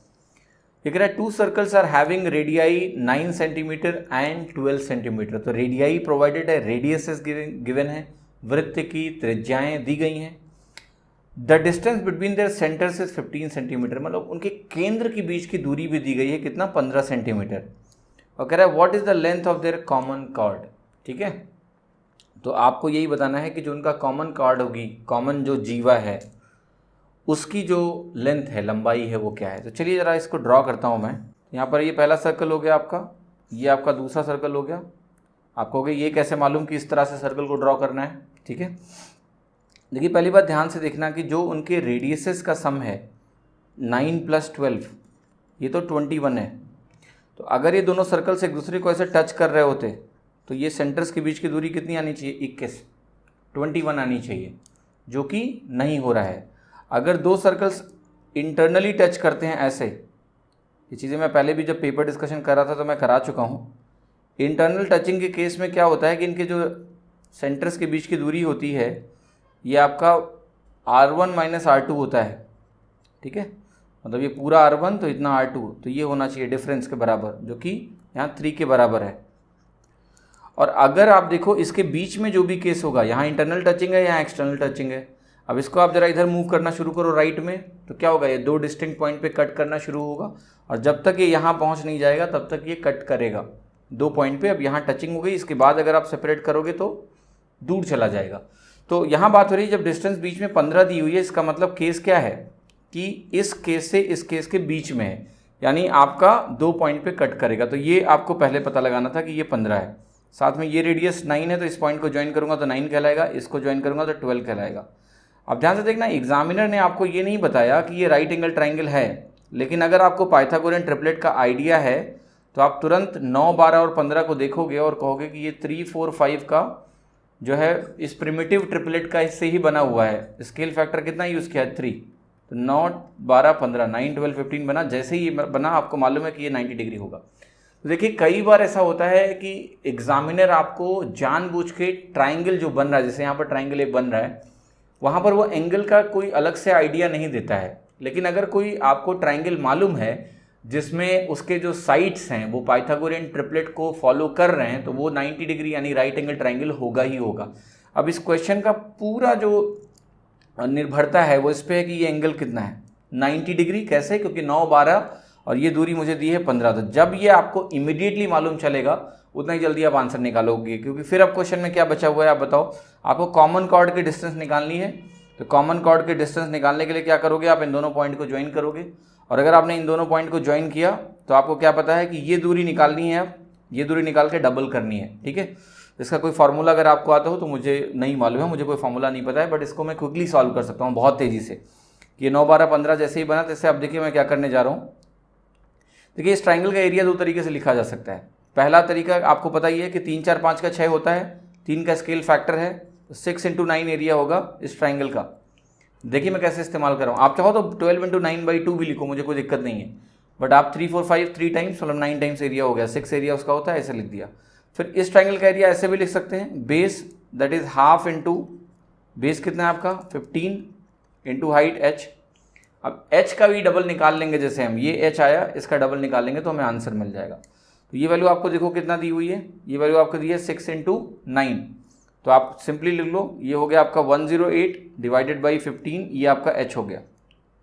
ये कह रहा है 2 circles are having radii 9 centimetre and 12 centimetre. तो रेडियाई प्रोवाइडेड है, रेडियसेस गिवन है, वृत्त की त्रिज्याएं दी गई हैं। The distance between their centres is 15 centimetre, मतलब उनके केंद्र के बीच की दूरी भी दी गई है कितना, 15 सेंटीमीटर। और कह रहा है what is the length of their common chord. ठीक है, तो आपको यही बताना है कि जो उनका कॉमन कॉर्ड होगी, कॉमन जो जीवा है उसकी जो लेंथ है, लंबाई है, वो क्या है। तो चलिए ज़रा इसको ड्रॉ करता हूँ मैं। यहाँ पर ये पहला सर्कल हो गया आपका, ये आपका दूसरा सर्कल हो गया। आपको हो गया ये कैसे मालूम कि इस तरह से सर्कल को ड्रॉ करना है। ठीक है, देखिए पहली बात ध्यान से देखना कि जो उनके रेडियसेस का सम है 9 + 12, ये तो 21 है। तो अगर ये दोनों सर्कल्स एक दूसरे को ऐसे टच कर रहे होते तो ये सेंटर्स के बीच की दूरी कितनी आनी चाहिए, 21 आनी चाहिए, जो कि नहीं हो रहा है। अगर दो सर्कल्स इंटरनली टच करते हैं ऐसे, ये चीज़ें मैं पहले भी जब पेपर डिस्कशन कर रहा था तो मैं करा चुका हूँ। इंटरनल टचिंग के केस में क्या होता है कि इनके जो सेंटर्स के बीच की दूरी होती है ये आपका R1 - R2 होता है। ठीक है, मतलब ये पूरा R1 तो इतना R2, तो ये होना चाहिए डिफरेंस के बराबर, जो कि यहाँ 3 के बराबर है। और अगर आप देखो इसके बीच में जो भी केस होगा, यहाँ इंटरनल टचिंग है, यहाँ एक्सटर्नल टचिंग है। अब इसको आप जरा इधर मूव करना शुरू करो राइट में, तो क्या होगा, ये दो डिस्टिंक्ट पॉइंट पे कट करना शुरू होगा और जब तक ये यहाँ पहुँच नहीं जाएगा तब तक ये कट करेगा 2 पॉइंट पे। अब यहाँ टचिंग हो गई, इसके बाद अगर आप सेपरेट करोगे तो दूर चला जाएगा। तो यहाँ बात हो रही है जब डिस्टेंस बीच में 15 दी हुई है, इसका मतलब केस क्या है कि इस केस से इस केस के बीच में है, यानी आपका 2 पॉइंट पे कट करेगा। तो ये आपको पहले पता लगाना था कि ये 15 है, साथ में ये रेडियस 9 है, तो इस पॉइंट को ज्वाइन करूंगा तो 9 कहलाएगा, इसको ज्वाइन करूंगा तो 12 कहलाएगा। अब ध्यान से देखना, एग्जामिनर ने आपको ये नहीं बताया कि ये राइट एंगल ट्राइंगल है, लेकिन अगर आपको पाइथागोरन ट्रिपलेट का आइडिया है तो आप तुरंत 9, 12 और 15 को देखोगे और कहोगे कि ये 3, 4, 5 का जो है इस प्रिमिटिव ट्रिपलेट का इससे ही बना हुआ है। स्केल फैक्टर कितना यूज़ किया है, 3। तो 9, 12, 15, 9, 12, 15 बना। जैसे ही ये बना आपको मालूम है कि ये 90 डिग्री होगा। तो देखिए कई बार ऐसा होता है कि एग्जामिनर आपको जानबूझ के ट्राइंगल जो बन रहा है, जैसे यहाँ पर ट्राइंगल एक बन रहा है, वहाँ पर वो एंगल का कोई अलग से आइडिया नहीं देता है। लेकिन अगर कोई आपको ट्राइंगल मालूम है जिसमें उसके जो साइड्स हैं वो पाइथागोरियन ट्रिपलेट को फॉलो कर रहे हैं, तो वो 90 डिग्री यानी राइट एंगल ट्राइंगल होगा ही होगा। अब इस क्वेश्चन का पूरा जो निर्भरता है वो इस पे है कि ये एंगल कितना है, 90 डिग्री। कैसे? क्योंकि 9, 12 और ये दूरी मुझे दी है 15। तो जब ये आपको इमीडिएटली मालूम चलेगा उतना ही जल्दी आप आंसर निकालोगे, क्योंकि फिर अब क्वेश्चन में क्या बचा हुआ है आप बताओ। आपको कॉमन कॉर्ड की डिस्टेंस निकालनी है, तो कॉमन कॉर्ड की डिस्टेंस निकालने के लिए क्या करोगे, आप इन दोनों पॉइंट को ज्वाइन करोगे। और अगर आपने इन दोनों पॉइंट को ज्वाइन किया तो आपको क्या पता है कि ये दूरी निकालनी है, अब ये दूरी निकाल के डबल करनी है। ठीक है, इसका कोई फार्मूला अगर आपको आता हो तो मुझे नहीं मालूम है, मुझे कोई फार्मूला नहीं पता है, बट इसको मैं क्विकली सॉल्व कर सकता हूँ बहुत तेज़ी से। ये 9, 12, 15 जैसे ही बना, जैसे आप देखिए मैं क्या करने जा रहा हूँ। देखिए इस ट्राइंगल का एरिया दो तरीके से लिखा जा सकता है। पहला तरीका आपको पता ही है कि 3, 4, 5 का 6 होता है, 3 का स्केल फैक्टर है, 6 × 9 एरिया होगा इस ट्राइंगल का। देखिए मैं कैसे इस्तेमाल कर रहा हूँ। आप चाहो तो 12 × 9/2 भी लिखो, मुझे कोई दिक्कत नहीं है, बट आप 3, 4, 5 3 टाइम्स मतलब 9 टाइम्स एरिया हो गया, 6 एरिया उसका होता है, ऐसे लिख दिया। फिर इस ट्राइंगल का एरिया ऐसे भी लिख सकते हैं, base that is half into base कितना है आपका 15 इंटू हाइट h। अब h का भी डबल निकाल लेंगे, जैसे हम ये h आया इसका डबल निकालेंगे तो हमें आंसर मिल जाएगा। तो ये वैल्यू आपको देखो कितना दी हुई है, ये वैल्यू आपको दी है 6 × 9। तो आप सिंपली लिख लो, ये हो गया आपका 108 डिवाइडेड बाई 15, ये आपका h हो गया।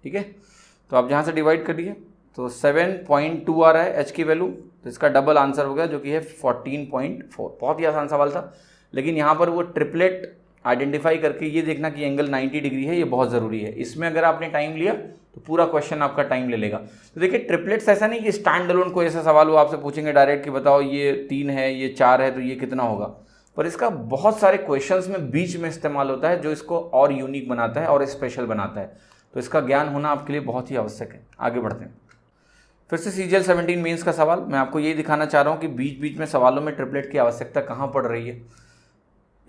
ठीक है, तो आप जहाँ से डिवाइड करिए तो 7.2 आ रहा है h की वैल्यू, तो इसका डबल आंसर हो गया जो कि है 14.4। बहुत ही आसान सवाल था, लेकिन यहाँ पर वो ट्रिपलेट आइडेंटिफाई करके ये देखना कि एंगल 90 डिग्री है, ये बहुत ज़रूरी है। इसमें अगर आपने टाइम लिया तो पूरा क्वेश्चन आपका टाइम ले लेगा। तो देखिए ट्रिपलेट्स ऐसा नहीं कि स्टैंड अलोन कोई ऐसा सवाल वो आपसे पूछेंगे डायरेक्ट कि बताओ ये 3 है ये 4 है तो ये कितना होगा, पर इसका बहुत सारे क्वेश्चंस में बीच में इस्तेमाल होता है जो इसको और यूनिक बनाता है और स्पेशल बनाता है। तो इसका ज्ञान होना आपके लिए बहुत ही आवश्यक है। आगे बढ़ते हैं, फिर से CGL 17 मेंस का सवाल। मैं आपको यही दिखाना चाह रहा हूँ कि बीच बीच में सवालों में ट्रिपलेट की आवश्यकता कहाँ पड़ रही है।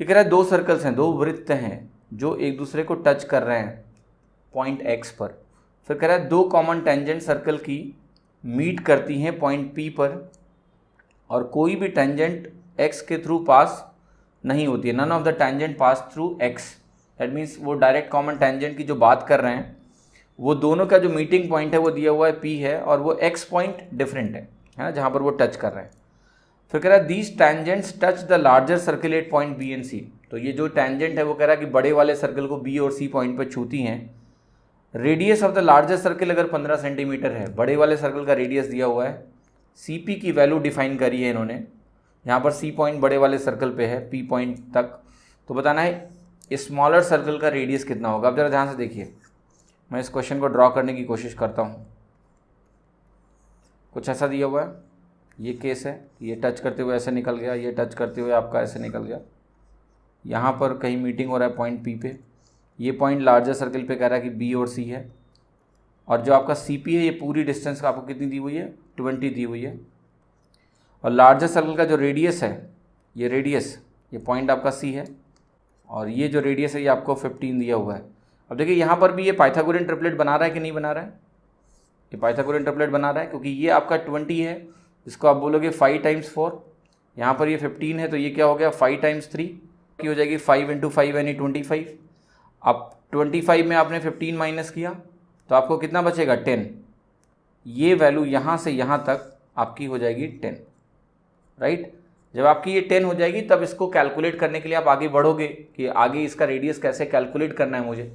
ये कह रहा है 2 सर्कल्स हैं, 2 वृत्त हैं जो एक दूसरे को टच कर रहे हैं पॉइंट x पर। फिर कह रहा है 2 कॉमन टेंजेंट सर्कल की मीट करती हैं पॉइंट P पर और कोई भी टेंजेंट x के थ्रू पास नहीं होती है। None of the tangent pass through x। That means वो डायरेक्ट कॉमन टेंजेंट की जो बात कर रहे हैं वो दोनों का जो मीटिंग पॉइंट है वो दिया हुआ है P है और वो x पॉइंट डिफरेंट है ना, जहाँ पर वो टच कर रहे हैं। फिर कह रहा है these tangents touch the larger circle eight point B and C। तो ये जो टेंजेंट है वो कह रहा है कि बड़े वाले सर्कल को B और C पॉइंट पर छूती हैं। Radius of the larger circle अगर 15 सेंटीमीटर है, बड़े वाले सर्कल का रेडियस दिया हुआ है, CP की वैल्यू डिफाइन करी है इन्होंने, यहाँ पर C पॉइंट बड़े वाले सर्कल पे है P पॉइंट तक, तो बताना है स्मॉलर सर्कल का रेडियस कितना होगा। अब जरा ध्यान से देखिए, मैं इस क्वेश्चन को ड्रॉ करने की कोशिश करता हूँ। कुछ ऐसा दिया हुआ है, ये केस है, ये टच करते हुए ऐसे निकल गया, ये टच करते हुए आपका ऐसे निकल गया, यहाँ पर कहीं मीटिंग हो रहा है पॉइंट P पे, ये पॉइंट लार्जर सर्कल पे कह रहा है कि B और C है, और जो आपका CP है ये पूरी डिस्टेंस आपको कितनी दी हुई है 20 दी हुई है, और लार्जर सर्कल का जो रेडियस है ये रेडियस ये पॉइंट आपका C है, और ये जो रेडियस है ये आपको 15 दिया हुआ है। अब देखिए यहाँ पर भी ये पाइथागोरियन ट्रिपलेट बना रहा है कि नहीं बना रहा है, ये पाइथागोरियन ट्रिपलेट बना रहा है क्योंकि ये आपका 20 है, इसको आप बोलोगे 5 × 4, यहाँ पर ये 15 है तो ये क्या हो गया 5 × 3 की हो जाएगी 5 × 5 यानी 25। अब 25 में आपने 15 माइनस किया तो आपको कितना बचेगा 10। ये वैल्यू यहाँ से यहाँ तक आपकी हो जाएगी 10, राइट। जब आपकी ये 10 हो जाएगी तब इसको कैलकुलेट करने के लिए आप आगे बढ़ोगे कि आगे इसका रेडियस कैसे कैलकुलेट करना है मुझे।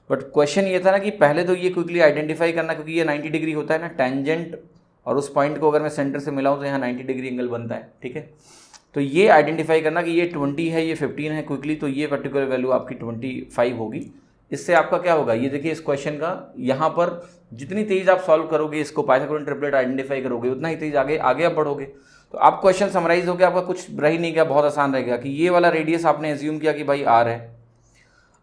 बट क्वेश्चन ये था ना कि पहले तो ये क्विकली आइडेंटिफाई करना, क्योंकि ये 90 डिग्री होता है ना टेंजेंट, और उस पॉइंट को अगर मैं सेंटर से मिलाऊं तो यहाँ 90 डिग्री एंगल बनता है। ठीक है, तो ये आइडेंटिफाई करना कि ये 20 है ये 15 है क्विकली, तो ये पर्टिकुलर वैल्यू आपकी 25 होगी। इससे आपका क्या होगा, ये देखिए इस क्वेश्चन का यहाँ पर जितनी तेज़ आप सॉल्व करोगे, इसको पाइथागोरियन ट्रिपलेट आइडेंटिफाई करोगे, उतना ही तेज़ आगे आप बढ़ोगे। तो आप क्वेश्चन समराइज हो गया, आपका कुछ रह ही नहीं गया, बहुत आसान रह गया कि ये वाला रेडियस आपने एज्यूम किया कि भाई R है।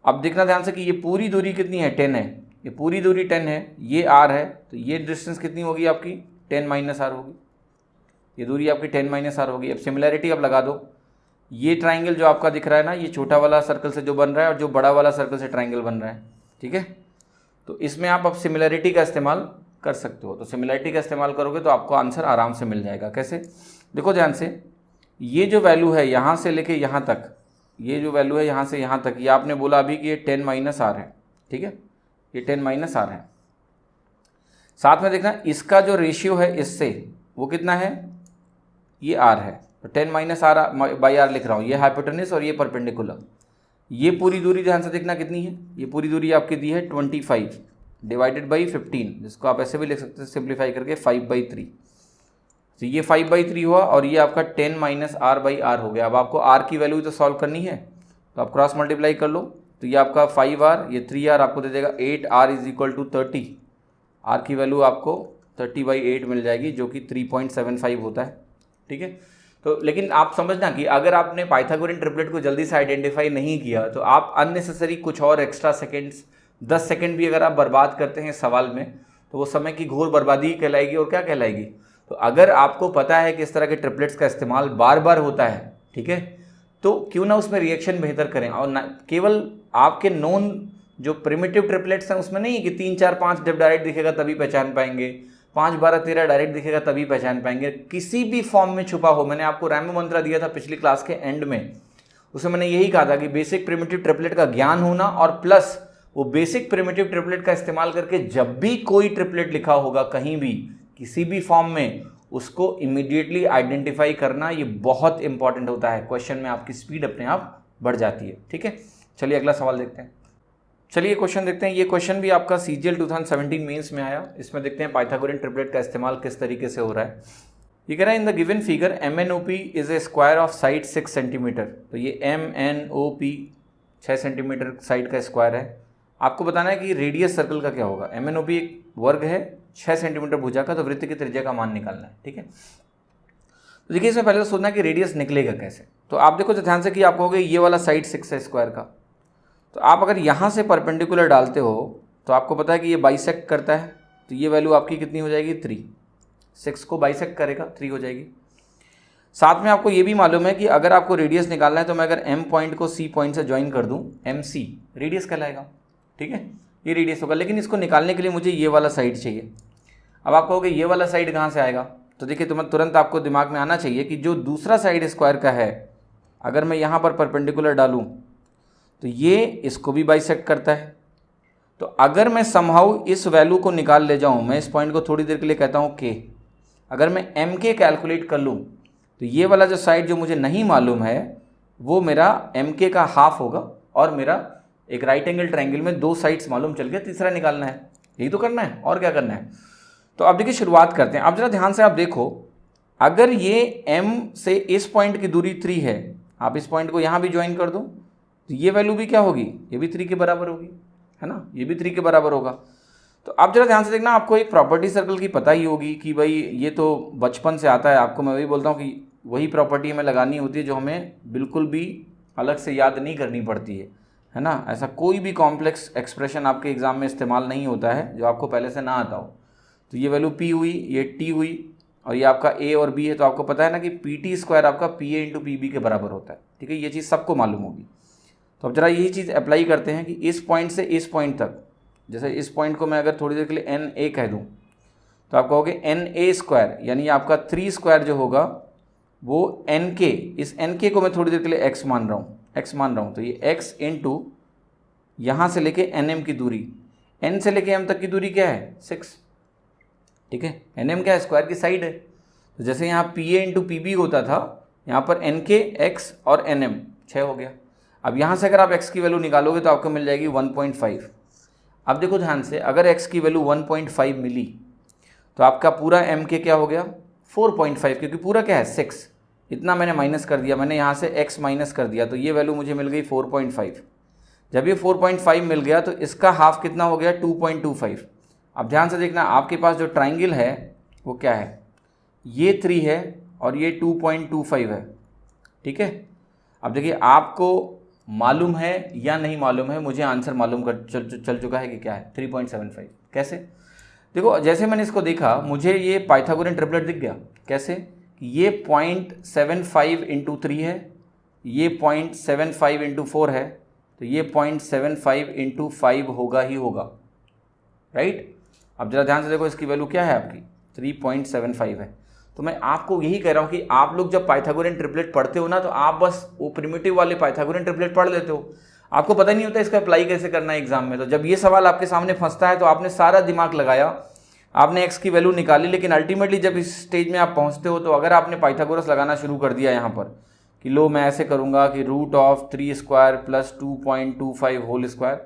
अब देखना ध्यान से कि ये पूरी दूरी कितनी है 10 है, ये पूरी दूरी 10 है, ये R है, तो ये डिस्टेंस कितनी होगी आपकी 10 - R होगी, ये दूरी आपकी 10 - R होगी। अब सिमिलैरिटी अब लगा दो, ये ट्राइंगल जो आपका दिख रहा है ना, ये छोटा वाला सर्कल से जो बन रहा है और जो बड़ा वाला सर्कल से ट्राइंगल बन रहा है, ठीक है। तो इसमें आप अब सिमिलैरिटी का इस्तेमाल कर सकते हो, तो सिमिलैरिटी का इस्तेमाल करोगे तो आपको आंसर आराम से मिल जाएगा। कैसे, देखो ध्यान से, ये जो वैल्यू है यहाँ से लेके यहाँ तक, ये जो वैल्यू है यहाँ से यहाँ तक, ये आपने बोला अभी कि ये 10 माइनस आर है, ठीक है, ये 10 माइनस आर है। साथ में देखना इसका जो रेशियो है इससे वो कितना है, ये आर है, तो 10 माइनस आर बाई आर लिख रहा हूँ, ये हाइपोटेनस और ये परपेंडिकुलर। ये पूरी दूरी ध्यान से देखना कितनी है, ये पूरी दूरी आपकी दी है 25 डिवाइडेड बाई 15, जिसको आप ऐसे भी लिख सकते हैं सिंप्लीफाई करके 5/3। तो ये 5/3 हुआ और ये आपका 10 माइनस आर बाई आर हो गया। अब आपको आर की वैल्यू तो सॉल्व करनी है, तो आप क्रॉस मल्टीप्लाई कर लो, तो ये आपका 5r, ये 3r आपको दे देगा 8r is equal to 30। R की वैल्यू आपको 30/8 मिल जाएगी, जो कि 3.75 होता है, ठीक है। तो लेकिन आप समझना कि अगर आपने पाइथागोरियन ट्रिपलेट को जल्दी से आइडेंटिफाई नहीं किया तो आप अननेसेसरी कुछ और एक्स्ट्रा सेकेंड्स, 10 सेकेंड भी अगर आप बर्बाद करते हैं सवाल में, तो वो समय की घोर बर्बादी कहलाएगी। और क्या कहलाएगी, तो अगर आपको पता है कि इस तरह के ट्रिपलेट्स का इस्तेमाल बार बार होता है, ठीक है, तो क्यों ना उसमें रिएक्शन बेहतर करें। और ना केवल आपके नोन जो प्रिमिटिव ट्रिपलेट्स हैं उसमें नहीं है कि 3 4 5 जब डायरेक्ट दिखेगा तभी पहचान पाएंगे, 5 12 13 डायरेक्ट दिखेगा तभी पहचान पाएंगे, किसी भी फॉर्म में छुपा हो। मैंने आपको रैम्बो मंत्रा दिया था पिछली क्लास के एंड में, उसमें मैंने यही कहा था कि बेसिक प्रिमिटिव ट्रिपलेट का ज्ञान होना और प्लस वो बेसिक प्रिमिटिव ट्रिपलेट का इस्तेमाल करके जब भी कोई ट्रिपलेट लिखा होगा कहीं भी किसी भी फॉर्म में, उसको इमीडिएटली आइडेंटिफाई करना, ये बहुत इंपॉर्टेंट होता है। क्वेश्चन में आपकी स्पीड अपने आप बढ़ जाती है, ठीक है। चलिए अगला सवाल देखते हैं। चलिए क्वेश्चन देखते हैं। ये क्वेश्चन भी आपका CGL 2017 मेंस में आया। इसमें देखते हैं पाइथागोरियन ट्रिपलेट का इस्तेमाल किस तरीके से हो रहा है। ये कह रहा है in the given figure MNOP is a square of side 6 centimetre. तो ये MNOP 6 सेंटीमीटर साइड का स्क्वायर है। आपको बताना है कि रेडियस सर्कल का क्या होगा। MNOP एक वर्ग है 6 सेंटीमीटर भुजा का, तो वृत्त की त्रिज्या का मान निकालना है, ठीक है। तो देखिए इसमें पहले तो सोचना है कि रेडियस निकलेगा कैसे। तो आप देखो तो ध्यान से कि आप कहोगे ये वाला साइड 6 है स्क्वायर का, तो आप अगर यहाँ से परपेंडिकुलर डालते हो तो आपको पता है कि ये बाइसेक्ट करता है, तो ये वैल्यू आपकी कितनी हो जाएगी 3। 6 को बाइसेक्ट करेगा 3 हो जाएगी। साथ में आपको ये भी मालूम है कि अगर आपको रेडियस निकालना है तो मैं अगर M पॉइंट को C पॉइंट से ज्वाइन कर दूँ, MC रेडियस कहलाएगा, ठीक है, ये रेडियस होगा। लेकिन इसको निकालने के लिए मुझे ये वाला साइड चाहिए। अब आप कहोगे ये वाला साइड कहाँ से आएगा, तो देखिए तुरंत आपको दिमाग में आना चाहिए कि जो दूसरा साइड स्क्वायर का है, अगर मैं यहाँ पर परपेंडिकुलर डालूँ तो ये इसको भी बाइसेक्ट करता है। तो अगर मैं समहाउ इस वैल्यू को निकाल ले जाऊँ, मैं इस पॉइंट को थोड़ी देर के लिए कहता हूँ K, अगर मैं MK कैलकुलेट कर लूँ तो ये वाला जो साइड जो मुझे नहीं मालूम है वो मेरा MK का हाफ होगा, और मेरा एक राइट एंगल ट्रायंगल में 2 साइड्स मालूम चल गया, तीसरा निकालना है। यही तो करना है, और क्या करना है। तो अब देखिए शुरुआत करते हैं। अब जरा ध्यान से आप देखो, अगर ये M से इस पॉइंट की दूरी 3 है, आप इस पॉइंट को यहाँ भी ज्वाइन कर दो तो ये वैल्यू भी क्या होगी, ये भी 3 के बराबर होगी, है ना, ये भी 3 के बराबर होगा। तो आप जरा ध्यान से देखना, आपको एक प्रॉपर्टी सर्कल की पता ही होगी कि भाई ये तो बचपन से आता है आपको। मैं वही बोलता हूँ कि वही प्रॉपर्टी हमें लगानी होती है जो हमें बिल्कुल भी अलग से याद नहीं करनी पड़ती है ना। ऐसा कोई भी कॉम्प्लेक्स एक्सप्रेशन आपके एग्जाम में इस्तेमाल नहीं होता है जो आपको पहले से ना आता हो। तो ये वैल्यू P हुई, ये T हुई, और ये आपका A और B है, तो आपको पता है ना कि PT स्क्वायर आपका PA इंटू PB के बराबर होता है, ठीक है। ये चीज़ सबको मालूम होगी। तो अब जरा यही चीज़ अप्लाई करते हैं कि इस पॉइंट से इस पॉइंट तक, जैसे इस पॉइंट को मैं अगर थोड़ी देर के लिए NA कह दूं तो आप कहोगे NA स्क्वायर, यानी आपका 3 स्क्वायर जो होगा वो NK, इस NK को मैं थोड़ी देर के लिए x मान रहा हूँ, तो ये x इंटू यहाँ से लेके NM की दूरी, N से लेके M तक की दूरी क्या है 6, ठीक है। NM क्या है, स्क्वायर की साइड है। तो जैसे यहाँ PA इंटू PB होता था, यहाँ पर NK, x और NM 6 हो गया। अब यहाँ से अगर आप x की वैल्यू निकालोगे तो आपको मिल जाएगी 1.5। अब देखो ध्यान से, अगर x की वैल्यू 1.5 मिली तो आपका पूरा MK क्या हो गया 4.5, क्योंकि पूरा क्या है 6, इतना मैंने माइनस कर दिया, मैंने यहाँ से x माइनस कर दिया, तो ये वैल्यू मुझे मिल गई 4.5। जब ये 4.5 मिल गया तो इसका हाफ कितना हो गया 2.25। अब ध्यान से देखना, आपके पास जो ट्राइंगल है वो क्या है, ये 3 है और ये 2.25 है, ठीक है। अब देखिए आपको मालूम है या नहीं मालूम है, मुझे आंसर मालूम चल चुका है कि क्या है 3.75। कैसे, देखो जैसे मैंने इसको देखा मुझे ये पाइथागोरियन ट्रिपलेट दिख गया। कैसे, ये 0.75 इंटू 3 है, ये 0.75 इंटू 4 है, तो ये 0.75 इंटू 5 होगा ही होगा, राइट। अब जरा ध्यान से देखो, इसकी वैल्यू क्या है आपकी 3.75 है। तो मैं आपको यही कह रहा हूँ कि आप लोग जब पाइथागोरियन ट्रिपलेट पढ़ते हो ना, तो आप बस वो प्रिमिटिव वाले पाइथागोरियन ट्रिपलेट पढ़ लेते हो, आपको पता नहीं होता इसका अप्लाई कैसे करना है एग्जाम में। तो जब ये सवाल आपके सामने फंसता है तो आपने सारा दिमाग लगाया, आपने एक्स की वैल्यू निकाली, लेकिन अल्टीमेटली जब इस स्टेज में आप पहुंचते हो तो अगर आपने पाइथागोरस लगाना शुरू कर दिया यहाँ पर कि लो मैं ऐसे करूँगा कि √3² + 2.25 होल स्क्वायर,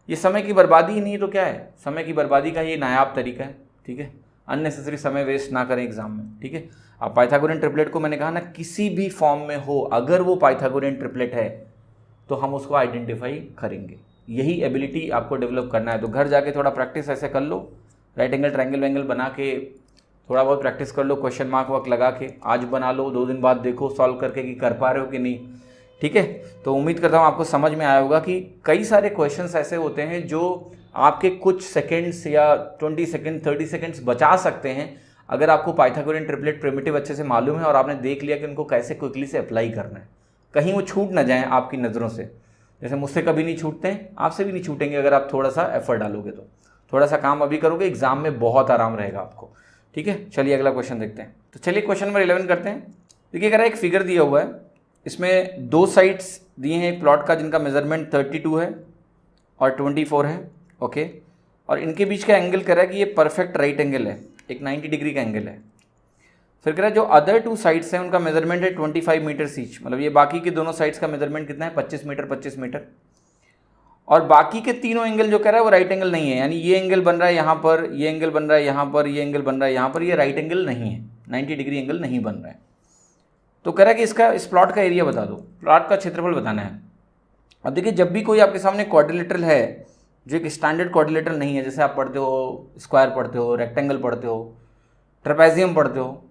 ये समय की बर्बादी ही नहीं है तो क्या है, समय की बर्बादी का ये नायाब तरीका है। ठीक है, अननेसेसरी समय वेस्ट ना करें एग्जाम में। ठीक है, अब पाइथागोरियन ट्रिपलेट को मैंने कहा ना, किसी भी फॉर्म में हो अगर वो पाइथागोरियन ट्रिपलेट है तो हम उसको आइडेंटिफाई करेंगे। यही एबिलिटी आपको डेवलप करना है। तो घर जाके थोड़ा प्रैक्टिस ऐसे कर लो, राइट एंगल ट्रायंगल वैंगल बना के थोड़ा बहुत प्रैक्टिस कर लो, क्वेश्चन मार्क वर्क लगा के, आज बना लो, 2 दिन बाद देखो सॉल्व करके कि कर पा रहे हो कि नहीं। ठीक है, तो उम्मीद करता हूँ आपको समझ में आया होगा कि कई सारे क्वेश्चंस ऐसे होते हैं जो आपके कुछ सेकंड्स या 20 सेकंड 30 सेकंड्स बचा सकते हैं अगर आपको पाइथागोरियन ट्रिपलेट प्रिमिटिव अच्छे से मालूम है और आपने देख लिया कि उनको कैसे क्विकली से अप्लाई करना है, कहीं वो छूट ना जाएँ आपकी नज़रों से। जैसे मुझसे कभी नहीं छूटते हैं, आपसे भी नहीं छूटेंगे अगर आप थोड़ा सा एफर्ट डालोगे। तो थोड़ा सा काम अभी करोगे, एग्जाम में बहुत आराम रहेगा आपको। ठीक है, चलिए अगला क्वेश्चन देखते हैं। तो चलिए क्वेश्चन नंबर 11 करते हैं। देखिए अगर एक फिगर दिया हुआ है, इसमें 2 साइड्स दिए हैं एक प्लॉट का जिनका मेजरमेंट 32 है और 24 है। ओके, और इनके बीच का एंगल कह रहा है कि ये परफेक्ट राइट एंगल है, एक 90 डिग्री का एंगल है। फिर कह रहा है जो अदर 2 साइड्स हैं उनका मेजरमेंट है 25 मीटर ईच, मतलब ये बाकी के दोनों साइड्स का मेजरमेंट कितना है 25 मीटर 25 मीटर। और बाकी के तीनों एंगल जो कह रहा है वो राइट एंगल नहीं है, यानी ये एंगल बन रहा है यहाँ पर, ये एंगल बन रहा है यहाँ पर, ये एंगल बन रहा है यहाँ पर, ये राइट एंगल नहीं है, 90 डिग्री एंगल नहीं बन रहा है। तो कह रहा है कि इसका इस प्लॉट का एरिया बता दो, प्लॉट का क्षेत्रफल बताना है। अब देखिए जब भी कोई आपके सामने क्वाड्रिलेटरल है जो एक स्टैंडर्ड क्वाड्रिलेटरल नहीं है, जैसे आप पढ़ते हो स्क्वायर पढ़ते हो, रेक्टेंगल पढ़ते हो, ट्रेपेजियम पढ़ते हो,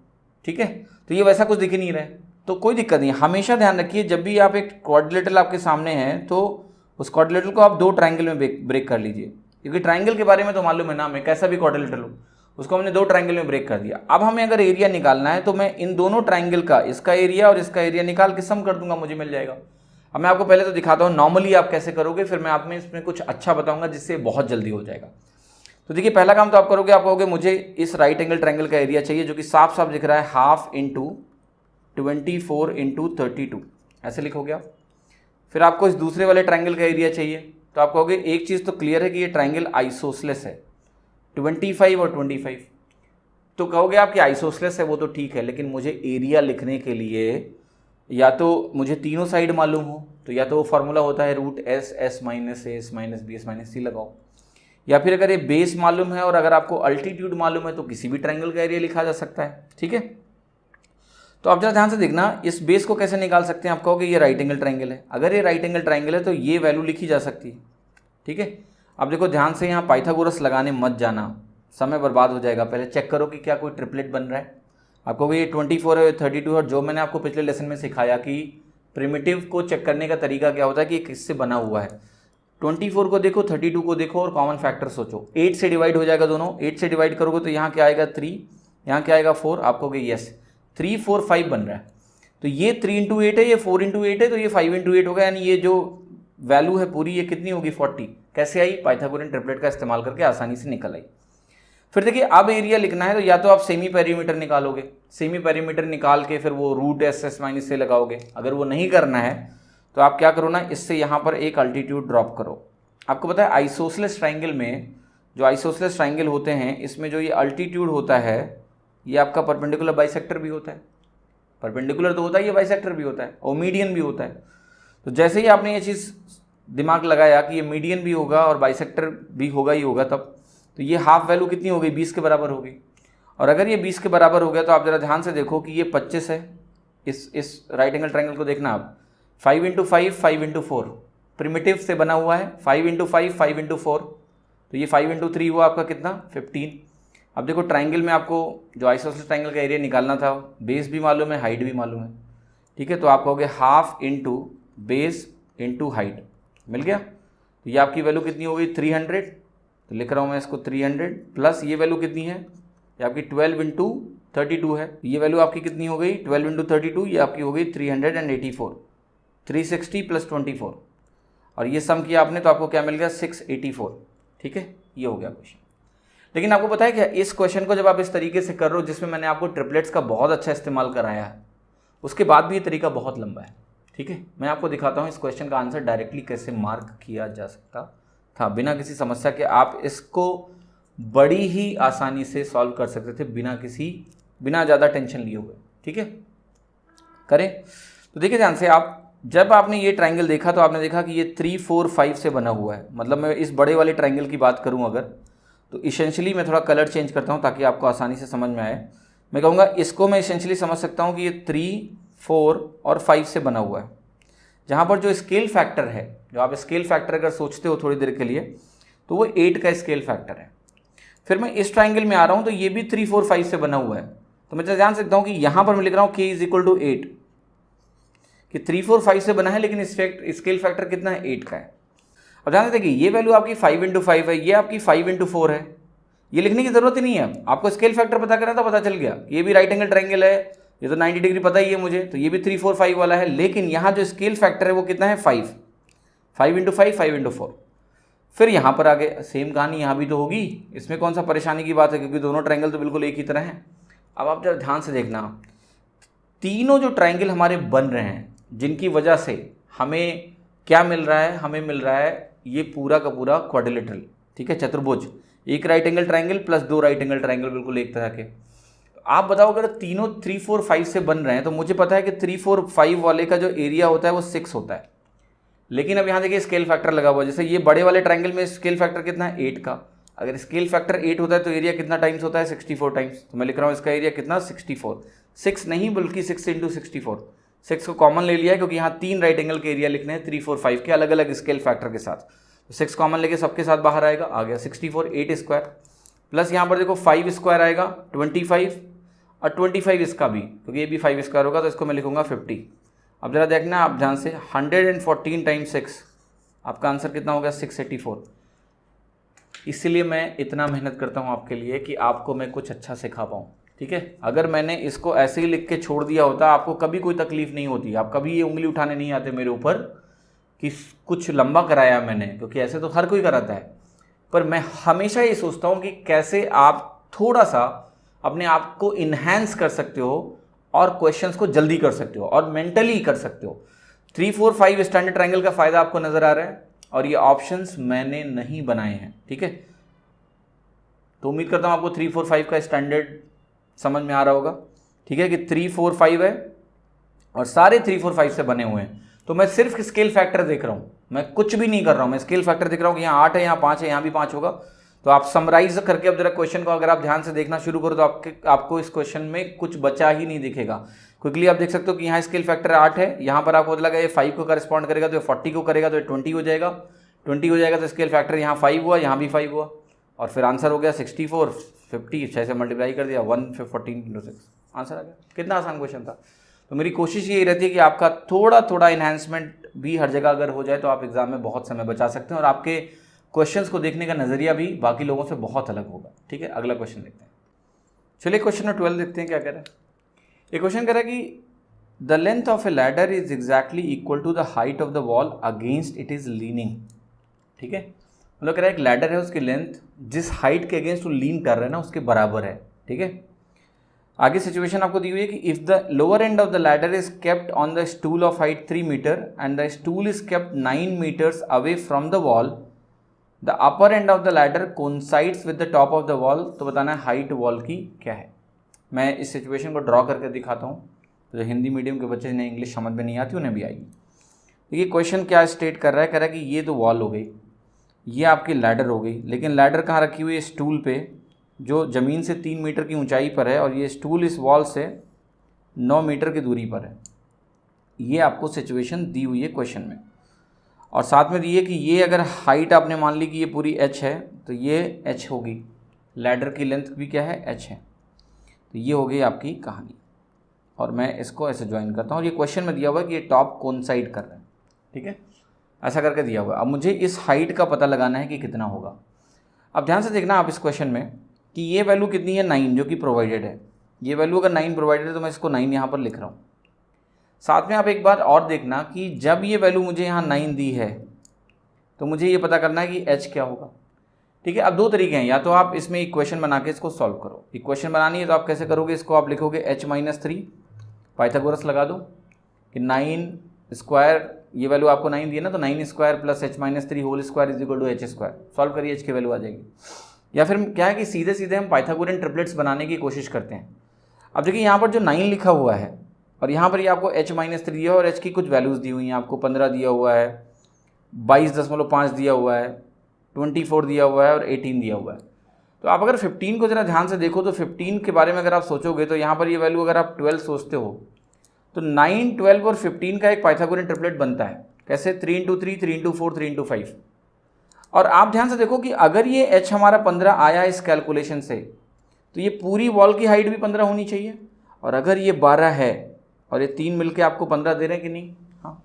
ठीक है, तो ये वैसा कुछ दिख ही नहीं रहा है, तो कोई दिक्कत नहीं है। हमेशा ध्यान रखिए जब भी आप एक क्वाड्रिलेटरल आपके सामने है तो उस क्वाड्रिलेटरल को आप 2 ट्रायंगल में ब्रेक कर लीजिए, क्योंकि ट्रायंगल के बारे में तो मालूम है ना हमें, कैसा भी क्वाड्रिलेटरल हो उसको हमने 2 ट्रायंगल में ब्रेक कर दिया। अब हमें अगर एरिया निकालना है तो मैं इन दोनों ट्रायंगल का इसका एरिया और इसका एरिया निकाल के सम कर दूंगा, मुझे मिल जाएगा। अब मैं आपको पहले तो दिखाता हूँ नॉर्मली आप कैसे करोगे, फिर मैं आप में इसमें कुछ अच्छा बताऊंगा जिससे बहुत जल्दी हो जाएगा। तो देखिए पहला काम तो आप करोगे, आप कहोगे मुझे इस राइट एंगल ट्रायंगल का एरिया चाहिए जो कि साफ साफ दिख रहा है 1/2 × 24 × 32, ऐसे लिखोगे आप। फिर आपको इस दूसरे वाले ट्रायंगल का एरिया चाहिए, तो आप कहोगे एक चीज़ तो क्लियर है कि ये ट्रायंगल आइसोसेलेस है, 25 और 25। तो कहोगे आप कि आइसोसेलेस है वो तो ठीक है, लेकिन मुझे एरिया लिखने के लिए या तो मुझे तीनों साइड मालूम हो, तो या तो वो फार्मूला होता है √S S - A S - B S - C लगाओ, या फिर अगर ये बेस मालूम है और अगर आपको अल्टीट्यूड मालूम है तो किसी भी ट्रायंगल का एरिया लिखा जा सकता है। ठीक है, तो आप जरा ध्यान से देखना इस बेस को कैसे निकाल सकते हैं। आप कहोगे ये राइट एंगल ट्रायंगल है, अगर ये राइट एंगल ट्रायंगल है तो ये वैल्यू लिखी जा सकती है। ठीक है, अब देखो ध्यान से, यहाँ पाइथागोरस लगाने मत जाना, समय बर्बाद हो जाएगा। पहले चेक करो कि क्या कोई ट्रिपलेट बन रहा है। आप कहोगे ये 24 है, 32 है, और जो मैंने आपको पिछले लेसन में सिखाया कि प्रिमिटिव को चेक करने का तरीका क्या होता है कि ये किससे बना हुआ है। 24 को देखो, 32 को देखो और कॉमन फैक्टर सोचो, 8 से डिवाइड हो जाएगा दोनों, 8 से डिवाइड करोगे तो यहाँ क्या आएगा 3, यहाँ क्या आएगा 4। आप कहोगे यस 3 4 5 बन रहा है, तो ये 3 × 8 है, ये 4 × 8 है, तो ये 5 × 8 होगा, यानी ये जो वैल्यू है पूरी ये कितनी होगी 40। कैसे आई? पाइथागोरियन ट्रिपलेट का इस्तेमाल करके आसानी से निकल आई। फिर देखिए अब एरिया लिखना है तो या तो आप सेमी पेरीमीटर निकालोगे, सेमी पेरीमीटर निकाल के फिर वो √S S - A लगाओगे। अगर वो नहीं करना है तो आप क्या करो ना, इससे यहाँ पर एक अल्टीट्यूड ड्रॉप करो। आपको पता है आइसोसेलेस ट्रायंगल में, जो आइसोसेलेस ट्रायंगल होते हैं इसमें जो ये अल्टीट्यूड होता है ये आपका परपेंडिकुलर बाइसेक्टर भी होता है। परपेंडिकुलर तो होता है, ये बाइसेक्टर भी होता है और मीडियन भी होता है। तो जैसे ही आपने ये चीज़ दिमाग लगाया कि ये मीडियन भी होगा और बाइसेक्टर भी होगा ही होगा, तब तो ये हाफ वैल्यू कितनी हो गई 20 के बराबर होगी। और अगर ये 20 के बराबर हो गया तो आप ज़रा ध्यान से देखो कि ये 25 है। इस राइट एंगल ट्रायंगल को देखना आप, 5 × 5 5 × 4 प्रिमिटिव से बना हुआ है, 5 × 5 5 × 4, तो ये 5 × 3 हुआ आपका कितना 15। अब देखो ट्रायंगल में आपको जो आइसोसेलेस ट्रायंगल का एरिया निकालना था, बेस भी मालूम है, हाइट भी मालूम है। ठीक है, तो आप कहोगे 1/2 × बेस × हाइट, मिल गया। तो ये आपकी वैल्यू कितनी हो गई 300, तो लिख रहा हूँ मैं इसको 300 प्लस ये वैल्यू कितनी है, ये आपकी 12 × 32 है, ये वैल्यू आपकी कितनी हो गई 12 × 32, ये आपकी हो गई 384, 360 + 24, और ये सम किया आपने तो आपको क्या मिल गया 684। ठीक है, ये हो गया क्वेश्चन। लेकिन आपको पता है क्या, इस क्वेश्चन को जब आप इस तरीके से कर रहे हो जिसमें मैंने आपको ट्रिपलेट्स का बहुत अच्छा इस्तेमाल कराया है, उसके बाद भी ये तरीका बहुत लंबा है। ठीक है, मैं आपको दिखाता हूँ इस क्वेश्चन का आंसर डायरेक्टली कैसे मार्क किया जा सकता था बिना किसी समस्या के। आप इसको बड़ी ही आसानी से सॉल्व कर सकते थे बिना ज़्यादा टेंशन लिए हुए। ठीक है, करें तो देखिए ध्यान से, आप जब आपने ये ट्राइंगल देखा तो आपने देखा कि ये 3, 4, 5 से बना हुआ है। मतलब मैं इस बड़े वाले ट्राइंगल की बात करूं अगर, तो इसेंशियली मैं थोड़ा कलर चेंज करता हूं ताकि आपको आसानी से समझ में आए। मैं कहूँगा इसको मैं इसेंशियली समझ सकता हूं कि ये 3, 4 और 5 से बना हुआ है, जहाँ पर जो स्केल फैक्टर है, जो आप स्केल फैक्टर अगर सोचते हो थोड़ी देर के लिए, तो वो 8 का स्केल फैक्टर है। फिर मैं इस ट्राइंगल में आ रहा हूँ तो ये भी 3, 4, 5 से बना हुआ है, तो मैं जान सकता हूँ कि यहाँ पर मैं लिख रहा हूँ k = 8, कि 3, 4, 5 से बना है, लेकिन स्केल फैक्टर कितना है, 8 का है। अब ध्यान से देखिए, ये वैल्यू आपकी 5 × 5 है, ये आपकी 5 × 4 है। ये लिखने की जरूरत ही नहीं है, आपको स्केल फैक्टर पता करना था, पता चल गया। ये भी राइट एंगल ट्राइंगल है, ये तो 90 डिग्री पता ही है मुझे, तो ये भी 3, 4, 5 वाला है। लेकिन यहाँ जो स्केल फैक्टर है वो कितना है, 5 × 5, 5 × 4। फिर यहाँ पर आगे सेम कहानी यहाँ भी तो होगी, इसमें कौन सा परेशानी की बात है, क्योंकि दोनों ट्राइंगल तो बिल्कुल एक ही तरह हैं। अब आप जरा ध्यान से देखना, तीनों जो ट्राइंगल हमारे बन रहे हैं, जिनकी वजह से हमें क्या मिल रहा है, हमें मिल रहा है ये पूरा का पूरा क्वाड्रिलेटरल। ठीक है, चतुर्भुज, एक right angle triangle plus 2 right angle triangle, बिल्कुल एक तरह के। आप बताओ, अगर तीनों 3, 4, 5 से बन रहे हैं तो मुझे पता है कि 3, 4, 5 वाले का जो एरिया होता है वो 6 होता है। लेकिन अब यहाँ देखिए स्केल फैक्टर लगा हुआ है, जैसे ये बड़े वाले ट्राइंगल में स्केल फैक्टर कितना है, 8 का। अगर स्केल फैक्टर 8 होता है तो एरिया कितना टाइम्स होता है, 64 टाइम्स। तो मैं लिख रहा हूँ इसका एरिया कितना, 64। 6 नहीं बल्कि 6 × 64। 6 को कॉमन ले लिया है क्योंकि यहाँ 3 राइट एंगल के एरिया लिखने हैं 3, 4, 5 के अलग अलग स्केल फैक्टर के साथ। तो 6 कॉमन लेके सबके साथ बाहर आएगा, आ गया 64। 8 स्क्वायर प्लस यहाँ पर देखो 5 स्क्वायर आएगा 25, और 25 इसका भी, क्योंकि ये भी 5 स्क्वायर होगा, तो इसको मैं लिखूंगा 50। अब जरा देखना आप ध्यान से, 114 × 6, आपका आंसर कितना होगा, 684। इसीलिए मैं इतना मेहनत करता हूँ आपके लिए कि आपको मैं कुछ अच्छा सिखा पाऊँ। ठीक है, अगर मैंने इसको ऐसे ही लिख के छोड़ दिया होता, आपको कभी कोई तकलीफ नहीं होती, आप कभी ये उंगली उठाने नहीं आते मेरे ऊपर कि कुछ लंबा कराया मैंने, क्योंकि ऐसे तो हर कोई कराता है। पर मैं हमेशा ये सोचता हूँ कि कैसे आप थोड़ा सा अपने आप को इन्हेंस कर सकते हो और क्वेश्चंस को जल्दी कर सकते हो और मेंटली कर सकते हो। 3, 4, 5 स्टैंडर्ड ट्रायंगल का फायदा आपको नजर आ रहा है, और ये ऑप्शंस मैंने नहीं बनाए हैं। ठीक है, तो उम्मीद करता हूं आपको 3, 4, 5 का स्टैंडर्ड समझ में आ रहा होगा। ठीक है, कि 3, 4, 5 है और सारे 3, 4, 5 से बने हुए हैं। तो मैं सिर्फ स्केल फैक्टर देख रहा हूं, मैं कुछ भी नहीं कर रहा हूं, मैं स्केल फैक्टर देख रहा हूं कि यहाँ 8 है, यहाँ 5 है, यहाँ भी 5 होगा। तो आप समराइज करके अब जरा क्वेश्चन को अगर आप ध्यान से देखना शुरू करो तो आपको इस क्वेश्चन में कुछ बचा ही नहीं दिखेगा। क्विकली आप देख सकते हो कि यहाँ स्केल फैक्टर 8 है, यहाँ पर आपको लगा ये 5 को करस्पॉन्ड करेगा तो ये 40 को करेगा तो ये 20 हो जाएगा। 20 हो जाएगा तो स्केल फैक्टर यहाँ 5 हुआ, यहाँ भी 5 हुआ, और फिर आंसर हो गया 64। 50 6 से मल्टीप्लाई कर दिया, 114 × 6 आंसर आ गया। कितना आसान क्वेश्चन था। तो मेरी कोशिश यही रहती है कि आपका थोड़ा थोड़ा इन्हांसमेंट भी हर जगह अगर हो जाए तो आप एग्जाम में बहुत समय बचा सकते हैं और आपके क्वेश्चंस को देखने का नज़रिया भी बाकी लोगों से बहुत अलग होगा। ठीक है, अगला क्वेश्चन देखते हैं। चलिए क्वेश्चन नंबर 12 देखते हैं क्या कह रहा है। ये क्वेश्चन कह रहा है कि the length of a ladder is exactly equal to the height of the wall against it is leaning. ठीक है, मतलब कह रहा है एक लैडर है, उसकी लेंथ जिस हाइट के अगेंस्ट वो लीन कर रहा है ना उसके बराबर है। ठीक है, आगे सिचुएशन आपको दी हुई है कि if the lower end of the ladder is kept on the stool of height 3 metre and the stool is kept 9 metres away from the wall, the upper end of the ladder coincides with the top of the wall. तो बताना है height wall की क्या है। मैं इस situation को draw करके दिखाता हूँ, जो हिंदी मीडियम के बच्चे जिन्हें इंग्लिश समझ में नहीं आती उन्हें भी आएगी। देखिए क्वेश्चन क्या स्टेट कर रहा है, कह रहा है कि ये तो वॉल हो गई, ये आपकी लैडर हो गई, लेकिन लैडर कहाँ रखी हुई है, स्टूल पे, जो ज़मीन से 3 मीटर की ऊंचाई पर है, और ये स्टूल इस वॉल से 9 मीटर की दूरी पर है। ये आपको सिचुएशन दी हुई है क्वेश्चन में, और साथ में दी है कि ये अगर हाइट आपने मान ली कि ये पूरी h है तो ये h होगी, लैडर की लेंथ भी क्या है, h है। तो ये हो गई आपकी कहानी, और मैं इसको ऐसे ज्वाइन करता हूँ। और ये क्वेश्चन में दिया हुआ है कि ये टॉप कोइंसाइड कर रहे हैं। ठीक है, ऐसा करके दिया हुआ है। अब मुझे इस हाइट का पता लगाना है कि कितना होगा। अब ध्यान से देखना आप इस क्वेश्चन में कि ये वैल्यू कितनी है, 9 जो कि प्रोवाइडेड है। ये वैल्यू अगर 9 प्रोवाइडेड है तो मैं इसको 9 यहाँ पर लिख रहा हूँ। साथ में आप एक बार और देखना कि जब ये वैल्यू मुझे यहाँ 9 दी है तो मुझे ये पता करना है कि h क्या होगा। ठीक है। अब दो तरीके हैं, या तो आप इसमें इक्वेशन बना के इसको सॉल्व करो। इक्वेशन बनानी है तो आप कैसे करोगे, इसको आप लिखोगे h-3, पाइथागोरस लगा दो कि 9 स्क्वायर, ये वैल्यू आपको 9 दी है ना, तो 9 square plus h-3 whole square is equal to h square. Solve करिए, h की वैल्यू आ जाएगी। या फिर क्या है कि सीधे सीधे हम पाइथागोरियन ट्रिपलेट्स बनाने की कोशिश करते हैं। अब देखिए यहाँ पर जो 9 लिखा हुआ है और यहाँ पर ये आपको h-3 दिया और h की कुछ वैल्यूज़ दी हुई हैं, आपको 15 दिया हुआ है, 22.5 दिया हुआ है, 24 दिया हुआ है और 18 दिया हुआ है। तो आप अगर 15 को ज़रा ध्यान से देखो तो 15 के बारे में अगर आप सोचोगे तो यहाँ पर ये वैल्यू अगर आप 12 सोचते हो तो 9, 12 और 15 का एक पाइथागोरियन ट्रिपलेट बनता है। कैसे, 3 × 3, 3 × 4, 3 × 5। और आप ध्यान से देखो कि अगर ये h हमारा 15 आया इस कैलकुलेशन से तो ये पूरी वॉल की हाइट भी 15 होनी चाहिए, और अगर ये 12 है और ये 3 मिलके आपको 15 दे रहे हैं कि नहीं, हाँ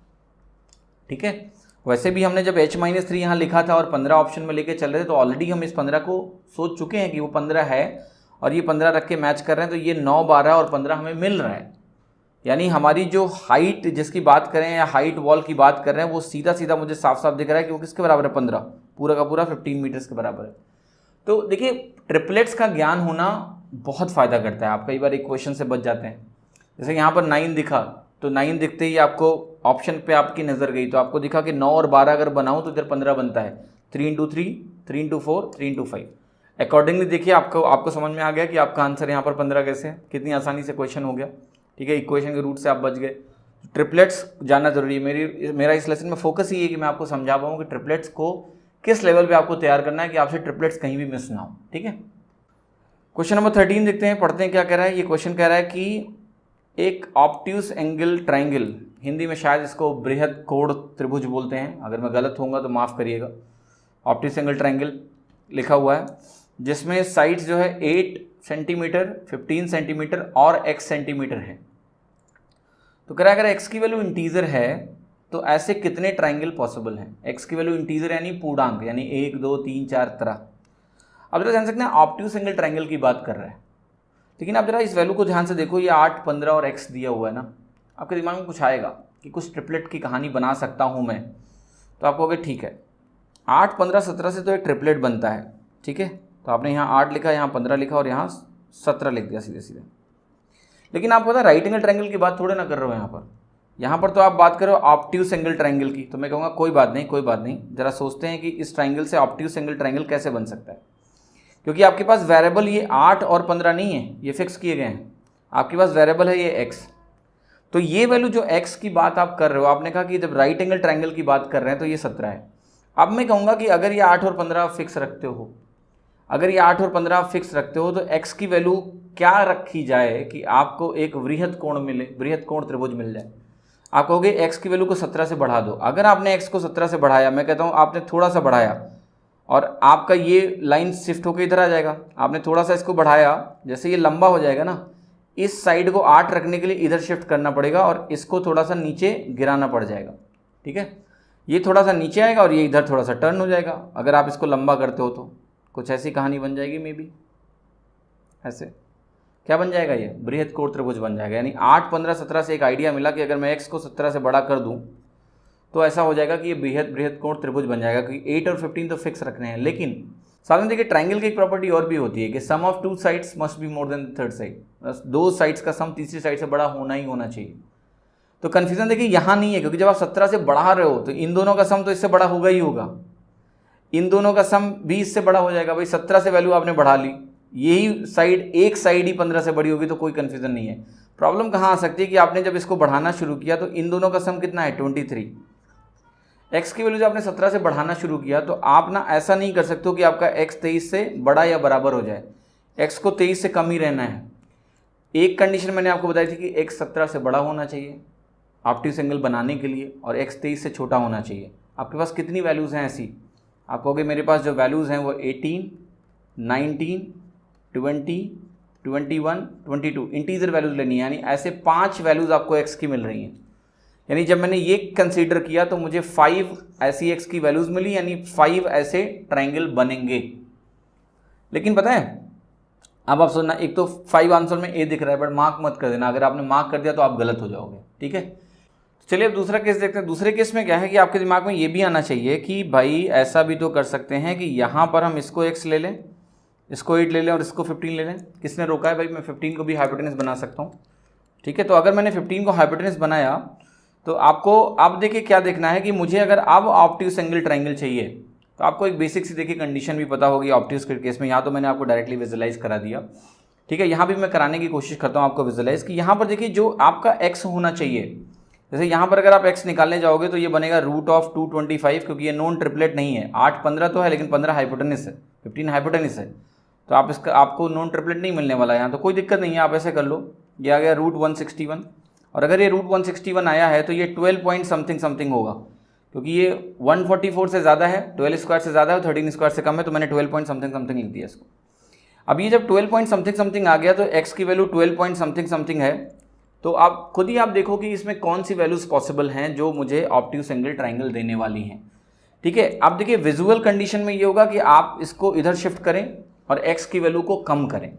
ठीक है। वैसे भी हमने जब h-3 यहाँ लिखा था और 15 ऑप्शन में लेके चल रहे थे तो ऑलरेडी हम इस 15 को सोच चुके हैं कि वो 15 है और ये 15 रख के मैच कर रहे हैं, तो ये 9, 12 और 15 हमें मिल रहा है। यानी हमारी जो हाइट जिसकी बात करें या हाइट वॉल की बात कर रहे हैं वो सीधा सीधा मुझे साफ साफ दिख रहा है कि वो किसके बराबर है, 15, पूरा का पूरा 15 मीटर्स के बराबर है। तो देखिए ट्रिपलेट्स का ज्ञान होना बहुत फ़ायदा करता है। आप कई बार इक्वेशन से बच जाते हैं, जैसे यहाँ पर 9 दिखा तो 9 दिखते ही आपको ऑप्शन पे आपकी नज़र गई तो आपको दिखा कि 9 और 12 अगर बनाऊँ तो इधर 15 बनता है, 3 × 3, 3 × 4, 3 × 5। अकॉर्डिंगली देखिए आपको समझ में आ गया कि आपका आंसर यहाँ पर 15 कैसे है, कितनी आसानी से क्वेश्चन हो गया। ठीक है, इक्वेशन के रूट से आप बच गए। ट्रिपलेट्स जानना जरूरी है। मेरा इस लेसन में फोकस ही है कि मैं आपको समझा पाऊँ कि ट्रिपलेट्स को किस लेवल पे आपको तैयार करना है कि आपसे ट्रिपलेट्स कहीं भी मिस ना हो। ठीक है, क्वेश्चन नंबर 13 देखते हैं, पढ़ते हैं क्या कह रहा है। ये क्वेश्चन कह रहा है कि एक ऑब्ट्यूस एंगल ट्राइंगल, हिंदी में शायद इसको बृहद कोण त्रिभुज बोलते हैं, अगर मैं गलत होऊंगा तो माफ़ करिएगा। ऑब्ट्यूस एंगल ट्राइंगल लिखा हुआ है जिसमें साइड्स जो है 8 सेंटीमीटर, 15 सेंटीमीटर और x सेंटीमीटर है। तो कह रहा है अगर x की वैल्यू इंटीजर है तो ऐसे कितने ट्राइंगल पॉसिबल हैं। x की वैल्यू इंटीजर यानी पूर्णांक, यानी 1, 2, 3, 4 तरह। अब जरा ध्यान से देखना, ऑब्ट्यूस एंगल ट्राइंगल की बात कर रहा है, लेकिन आप जरा इस वैल्यू को ध्यान से देखो, ये 8, 15 और x दिया हुआ है ना। आपके दिमाग में कुछ आएगा कि कुछ ट्रिपलेट की कहानी बना सकता हूँ मैं, तो आप कहोगे ठीक है 8, 15, 17 से तो एक ट्रिपलेट बनता है। ठीक है, तो आपने यहाँ 8 लिखा, यहाँ 15 लिखा और यहाँ 17 लिख दिया सीधे सीधे। लेकिन आप पता राइट एंगल ट्राइंगल की बात थोड़े ना कर रहे हो यहाँ पर तो आप बात करो ऑब्ट्यूस एंगल ट्राइंगल की। तो मैं कहूँगा कोई बात नहीं, जरा सोचते हैं कि इस ट्राइंगल से ऑब्ट्यूस एंगल ट्राइंगल कैसे बन सकता है, क्योंकि आपके पास वेरिएबल ये 8 और 15 नहीं है, ये फिक्स किए गए हैं। आपके पास वेरिएबल है ये x। तो ये वैल्यू जो x की बात आप कर रहे हो, आपने कहा कि जब राइट एंगल ट्राइंगल की बात कर रहे हैं तो ये 17 है। अब मैं कहूँगा कि अगर ये 8 और 15 फिक्स रखते हो, अगर ये 8 और 15 फिक्स रखते हो तो x की वैल्यू क्या रखी जाए कि आपको एक वृहद कोण मिले, वृहद कोण त्रिभुज मिल जाए। आप कहोगे x की वैल्यू को 17 से बढ़ा दो। अगर आपने x को 17 से बढ़ाया, मैं कहता हूँ आपने थोड़ा सा बढ़ाया और आपका ये लाइन शिफ्ट होकर इधर आ जाएगा। आपने थोड़ा सा इसको बढ़ाया, जैसे ये लंबा हो जाएगा ना, इस साइड को 8 रखने के लिए इधर शिफ्ट करना पड़ेगा और इसको थोड़ा सा नीचे गिराना पड़ जाएगा। ठीक है, ये थोड़ा सा नीचे आएगा और ये इधर थोड़ा सा टर्न हो जाएगा। अगर आप इसको लंबा करते हो तो कुछ ऐसी कहानी बन जाएगी, मे बी ऐसे क्या बन जाएगा, ये बृहद कोण त्रिभुज बन जाएगा। यानी 8, 15, 17 से एक आइडिया मिला कि अगर मैं x को 17 से बड़ा कर दूं तो ऐसा हो जाएगा कि ये बृहद कोण त्रिभुज बन जाएगा, क्योंकि 8 और 15 तो फिक्स रखने हैं। लेकिन साथ में देखिए ट्राइंगल की एक प्रॉपर्टी और भी होती है कि sum of 2 sides must be more than the third side. बस 2 साइड्स का सम तीसरी साइड से बड़ा होना ही होना चाहिए। तो कन्फ्यूजन देखिए यहाँ नहीं है, क्योंकि जब आप 17 से बढ़ा रहे हो तो इन दोनों का सम तो इससे बड़ा होगा ही होगा, इन दोनों का सम भी इससे बड़ा हो जाएगा। भाई 17 से वैल्यू आपने बढ़ा ली, यही साइड, एक साइड ही 15 से बड़ी होगी, तो कोई कन्फ्यूजन नहीं है। प्रॉब्लम कहाँ आ सकती है कि आपने जब इसको बढ़ाना शुरू किया तो इन दोनों का सम कितना है, 23। x की वैल्यू जब आपने 17 से बढ़ाना शुरू किया तो आप ना ऐसा नहीं कर सकते हो कि आपका x 23 से बड़ा या बराबर हो जाए। x को 23 से कम ही रहना है। एक कंडीशन मैंने आपको बताई थी कि x 17 से बड़ा होना चाहिए ऑब्ट्यूस एंगल बनाने के लिए और x 23 से छोटा होना चाहिए। आपके पास कितनी वैल्यूज़ हैं ऐसी, आप कहोगे मेरे पास जो वैल्यूज़ हैं वो 18, 19, 20, 21, 22 इंटीजर वैल्यूज़ लेनी है। यानी ऐसे 5 वैल्यूज़ आपको x की मिल रही हैं। यानी जब मैंने ये कंसीडर किया तो मुझे 5 ऐसी x की वैल्यूज़ मिली, यानी 5 ऐसे ट्राइंगल बनेंगे। लेकिन पता है, अब आप सुनना, एक तो 5 आंसर में A दिख रहा है, बट मार्क मत कर देना। अगर आपने मार्क कर दिया तो आप गलत हो जाओगे। ठीक है, चलिए अब दूसरा केस देखते हैं। दूसरे केस में क्या है कि आपके दिमाग में ये भी आना चाहिए कि भाई ऐसा भी तो कर सकते हैं कि यहाँ पर हम इसको x ले लें, इसको 8 ले लें और इसको 15 ले लें। किसने रोका है भाई? मैं 15 को भी हाइपोटेनस बना सकता हूँ। ठीक है, तो अगर मैंने 15 को हाइपोटेनस बनाया तो आपको अब देखिए क्या देखना है कि मुझे अगर अब ऑब्ट्यूज एंगल ट्राइंगल चाहिए तो आपको एक बेसिक सी देखिए कंडीशन भी पता होगी ऑब्ट्यूज के केस में। यहाँ तो मैंने आपको डायरेक्टली विजुलाइज करा दिया। ठीक है, यहाँ भी मैं कराने की कोशिश करता हूँ आपको विजुलाइज कि यहाँ पर देखिए जो आपका x होना चाहिए, जैसे यहाँ पर अगर आप x निकालने जाओगे तो ये बनेगा √225, क्योंकि ये नॉन ट्रिपलेट नहीं है। 8 15 तो है लेकिन 15 हाइपोटेनस है, 15 हाइपोटेनस है, तो आप इसका आपको नॉन ट्रिपलेट नहीं मिलने वाला है यहाँ, तो कोई दिक्कत नहीं है, आप ऐसे कर लो। ये आ गया √161, और अगर ये √161 आया है तो ये 12 पॉइंट समथिंग समथिंग होगा, क्योंकि ये 144 से ज़्यादा है, 12 स्क्वायर से ज़्यादा है, 13 स्क्वायर से कम है, तो मैंने 12 पॉइंट समथिंग समथिंग लिख दिया इसको। अब ये जब 12 पॉइंट समथिंग समथिंग आ गया तो x की वैल्यू 12 पॉइंट समथिंग समथिंग है, तो आप खुद ही आप देखो कि इसमें कौन सी वैल्यूज़ पॉसिबल हैं जो मुझे ऑब्ट्यूज एंगल ट्राइंगल देने वाली हैं। ठीक है, अब देखिए विजुअल कंडीशन में ये होगा कि आप इसको इधर शिफ्ट करें और x की वैल्यू को कम करें।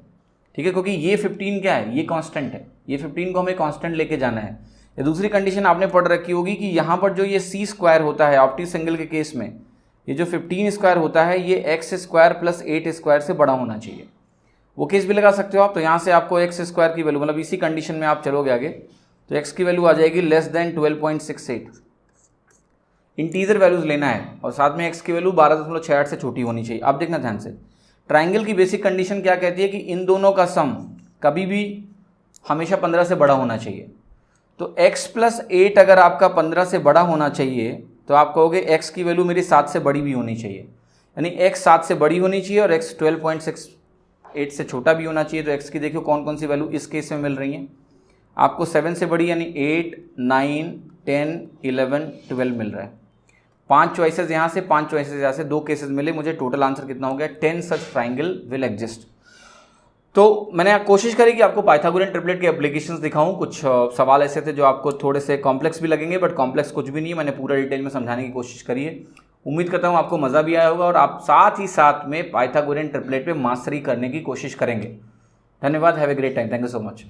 ठीक है, क्योंकि ये 15 क्या है? ये कांस्टेंट है, ये 15 को हमें कांस्टेंट लेके जाना है। या दूसरी कंडीशन आपने पढ़ रखी होगी कि यहाँ पर जो ये c स्क्वायर होता है ऑब्ट्यूज एंगल के केस में, ये जो 15 स्क्वायर होता है ये x स्क्वायर प्लस 8 स्क्वायर से बड़ा होना चाहिए। वो केस भी लगा सकते हो आप। तो यहाँ से आपको x स्क्वायर की वैल्यू, मतलब इसी कंडीशन में आप चलोगे आगे तो x की वैल्यू आ जाएगी लेस देन 12.68। इंटीजर वैल्यूज लेना है और साथ में x की वैल्यू 12.68 से छोटी होनी चाहिए। अब देखना ध्यान से, ट्राइंगल की बेसिक कंडीशन क्या कहती है कि इन दोनों का सम कभी भी हमेशा 15 से बड़ा होना चाहिए। तो x प्लस 8 अगर आपका 15 से बड़ा होना चाहिए तो आप कहोगे x की वैल्यू मेरी 7 से बड़ी भी होनी चाहिए, यानी x 7 से बड़ी होनी चाहिए और x 12.68 से छोटा भी होना चाहिए। तो x की देखियो कौन कौन सी वैल्यू इस केस में मिल रही हैं आपको? 7 से बड़ी यानी 8, 9, 10, 11, 12 मिल रहा है। 5 चॉइसेस यहाँ से, 5 चॉइसेस यहाँ से, 2 केसेस मिले, मुझे टोटल आंसर कितना हो गया? 10 सच ट्राइंगल विल एग्जिस्ट। तो मैंने कोशिश करी कि आपको पाइथागोरियन ट्रिपलेट के एप्लीकेशंस दिखाऊं। कुछ सवाल ऐसे थे जो आपको थोड़े से कॉम्प्लेक्स भी लगेंगे, बट कॉम्प्लेक्स कुछ भी नहीं है, मैंने पूरा डिटेल में समझाने की कोशिश करी है। उम्मीद करता हूं आपको मज़ा भी आया होगा और आप साथ ही साथ में पाइथागोरियन ट्रिपलेट पे मास्टरी करने की कोशिश करेंगे। धन्यवाद, have a great time, thank you so much.